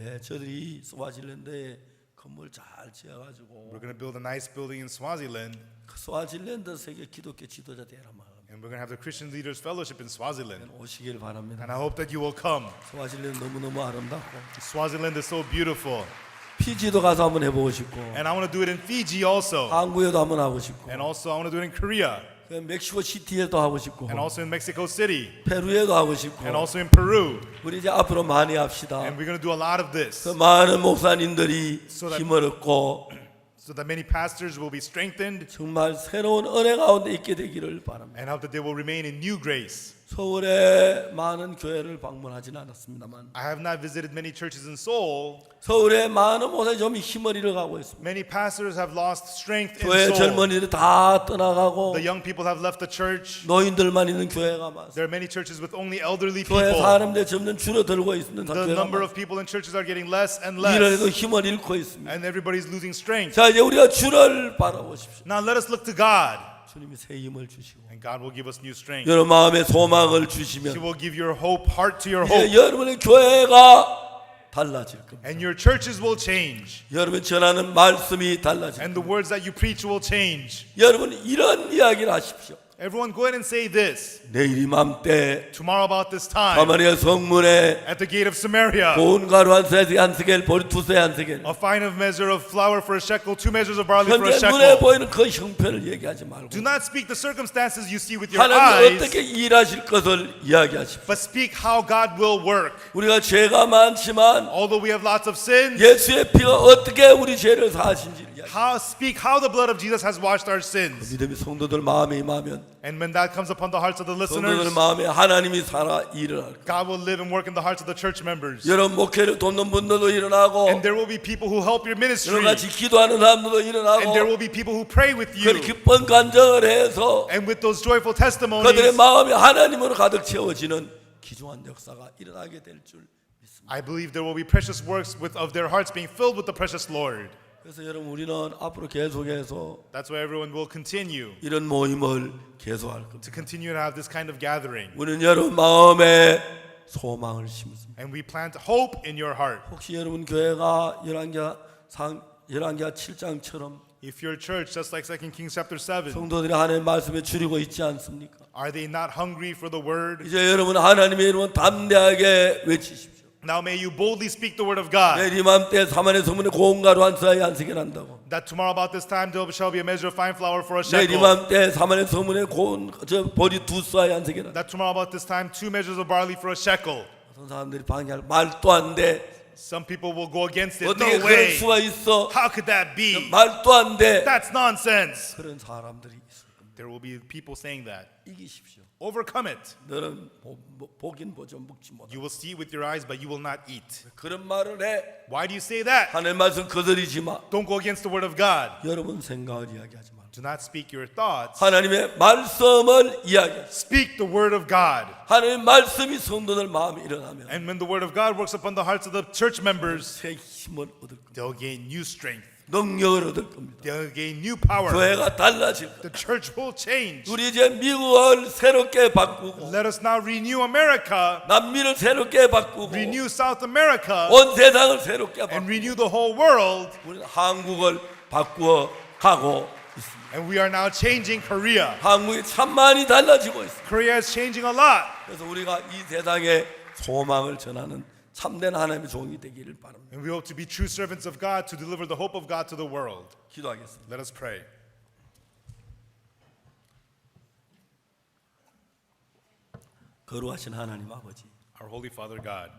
예, 저들이 스와질랜드에 건물 잘 지어가지고 We're going to build a nice building in Swaziland, 그 스와질랜드 세계 기독교 지도자 대회라마 and we're going to have the Christian Leaders Fellowship in Swaziland. 오시길 바랍니다. And I hope that you will come. 스와질랜드 너무너무 아름답고 Swaziland is so beautiful. 피지도 가서 한번 해보고 싶고 And I want to do it in Fiji also. 한국에도 한번 하고 싶고 And also I want to do it in Korea. 멕시코 시티에도 하고 싶고 and also in Mexico City 페루에도 하고 싶고 and also in Peru. 우리 이제 앞으로 많이 합시다. And we're going to do a lot of this 그 많은 목사님들이 So that- 힘을 얻고 so that many pastors will be strengthened 정말 새로운 은혜 가운데 있게 되기를 바랍니다. and hope that they will remain in new grace. 서울에 많은 교회를 방문하진 않았습니다만 I have not visited many churches in Seoul. 서울에 많은 목사님이 좀 힘을 잃어가고 있습니다. Many pastors have lost strength in 교회 Seoul. 젊은이들 다 떠나가고 The young people have left the church. 노인들만 있는 교회가 많습니다. There are many churches with only elderly 교회 people. 사람들이 점점 줄어들고 있는 The 교회가 number 많습니다. of people in churches are getting less and 이래도 less, 힘을 잃고 있습니다. and everybody's losing strength. 자 이제 우리가 주를 바라보십시오. Now let us look to God, 주님이 새 힘을 주시고 and God will give us new strength. 여러분 마음에 소망을 He 주시면 will give your hope, heart to your hope, 이제 여러분의 교회가 달라질 겁니다. and your churches will change, 여러분 전하는 말씀이 달라질 and 겁니다. the words that you preach will change. 여러분 이런 이야기를 하십시오. Everyone go ahead and say this. 내일 이맘때 Tomorrow about this time, 사마리아 성문에 at the gate of Samaria, 고운 가루 한 세세 한 세겔 보리 두세 한 세겔 a fine of measure of flour for a shekel, 2 measures of barley for a 현재 눈에 shekel. 보이는 그 형편을 얘기하지 말고 Do not speak the circumstances you see with your 하나님 eyes, 어떻게 일하실 것을 이야기하십시오. but speak how God will work. 우리가 죄가 많지만 Although we have lots of sins, 예수의 피가 어떻게 우리 죄를 사하신지를 이야기합니다. speak how the blood of Jesus has washed our sins. 믿음이 성도들 마음에 임하면 And when that comes upon the hearts of the 성도들 listeners, 마음에 하나님이 살아 일을 할 거예요. God will live and work in the hearts of the church members. 여러분 목회를 돕는 분들도 일어나고 And there will be people who help your ministry. 여러 가지 기도하는 사람들도 And there 일어나고 will be people who pray with 그 you. 기쁜 간증을 해서 And with those joyful 그들의 testimonies, 마음이 하나님으로 가득 채워지는 귀중한 역사가 일어나게 될 줄 믿습니다. I believe there will be precious works of their hearts being filled with the precious Lord. 그래서 여러분 우리는 앞으로 계속해서 That's why everyone will continue 이런 모임을 계속할 겁니다. to continue to have this kind of gathering. 우리는 여러분 마음에 소망을 심습니다. And we plant hope in your heart. 혹시 여러분 교회가 열왕기하 7장처럼 If your church, just like 2 Kings chapter 7, 성도들이 하나님의 말씀에 줄이고 있지 않습니까? are they not hungry for the word? 이제 여러분 하나님의 이름은 담대하게 외치십시오. Now may you boldly speak the word of God. 내일 이맘때 사마리아 성문에 고운 가루 한 사이 안식을 한다고. That tomorrow about this time there shall be a measure of fine flour for a 내일 shekel. 이맘때 사마리아 성문에 고운 보리 두 사이 안식을 한다. That tomorrow about this time 2 measures of barley for a shekel. 어떤 사람들이 방해할 말도 안 돼. Some people will go against it. 어떻게 No 그럴 way. 수가 있어? How could that be? 말도 안 돼. That's nonsense. 그런 사람들이 있을 겁니다. There will be people saying that. 이기십시오. Overcome it. 너는 보긴 보죠 먹지 못. You will see with your eyes, but you will not eat. 그런 말을 해. Why do you say that? 하나님 말씀 거스리지 마. Don't go against the word of God. 여러분 생각을 이야기하지 마. Do not speak your thoughts. 하나님의 말씀을 이야기하시. Speak the word of God. 하나님의 말씀이 성도들 마음에 일어나면 And when the word of God works upon the hearts of the church members, 새 힘을 얻을 겁니다. they'll gain new strength. 능력을 얻을 겁니다. They'll gain new power. 교회가 달라질 겁니다. The church will change. 우리 이제 미국을 새롭게 바꾸고 Let us now renew America, 남미를 새롭게 바꾸고 renew South America, 온 세상을 새롭게 and 바꾸고 renew the whole world. 우리는 한국을 바꾸어 가고 있습니다. And we are now changing Korea. 한국이 참 많이 달라지고 있습니다. Korea is changing a lot. 그래서 우리가 이 세상에 소망을 전하는 참된 하나님의 종이 되기를 바랍니다. And we hope to be true servants of God to deliver the hope of God to the world. 기도하겠습니다. Let us pray. 거룩하신 하나님 아버지, Our Holy Father God,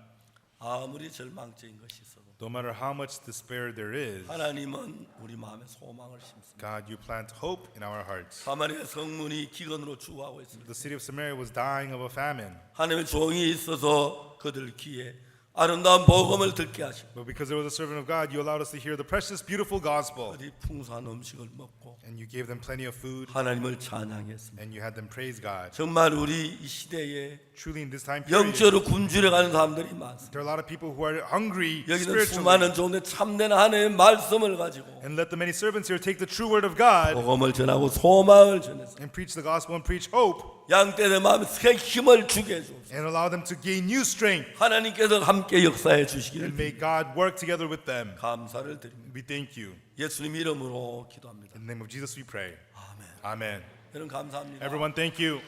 아무리 절망적인 것이 있어도 no matter how much despair there is, 하나님은 우리 마음에 소망을 심습니다. God, you plant hope in our hearts. 사마리아 성문이 기근으로 죽어가고 있습니다. The city of Samaria was dying of a famine, 하나님의 종이 있어서 그들 귀에 아름다운 복음을 듣게 하시고 but because there was a servant of God, you allowed us to hear the precious, beautiful gospel, 그들이 풍성한 음식을 먹고 and you gave them plenty of food, 하나님을 찬양했습니다. and you had them praise God. 정말 우리 이 시대에 Truly, in this time period, 영적으로 굶주려가는 사람들이 많습니다. there are a lot of people who are hungry 여기는 spiritually. 수많은 종들 참된 하나님의 말씀을 가지고 And let the many servants here take the true word of God 복음을 전하고 소망을 전했습니다. and preach the gospel and preach hope 양떼의 마음에 새 힘을 주게 해주옵소서. and allow them to gain new strength. 하나님께서 함께 역사해 And 주시기를 may God work together with them. 감사를 드립니다. We thank you. 예수님 이름으로 기도합니다. In the name of Jesus we pray. 아멘. Amen. 여러분 감사합니다. Everyone, thank you.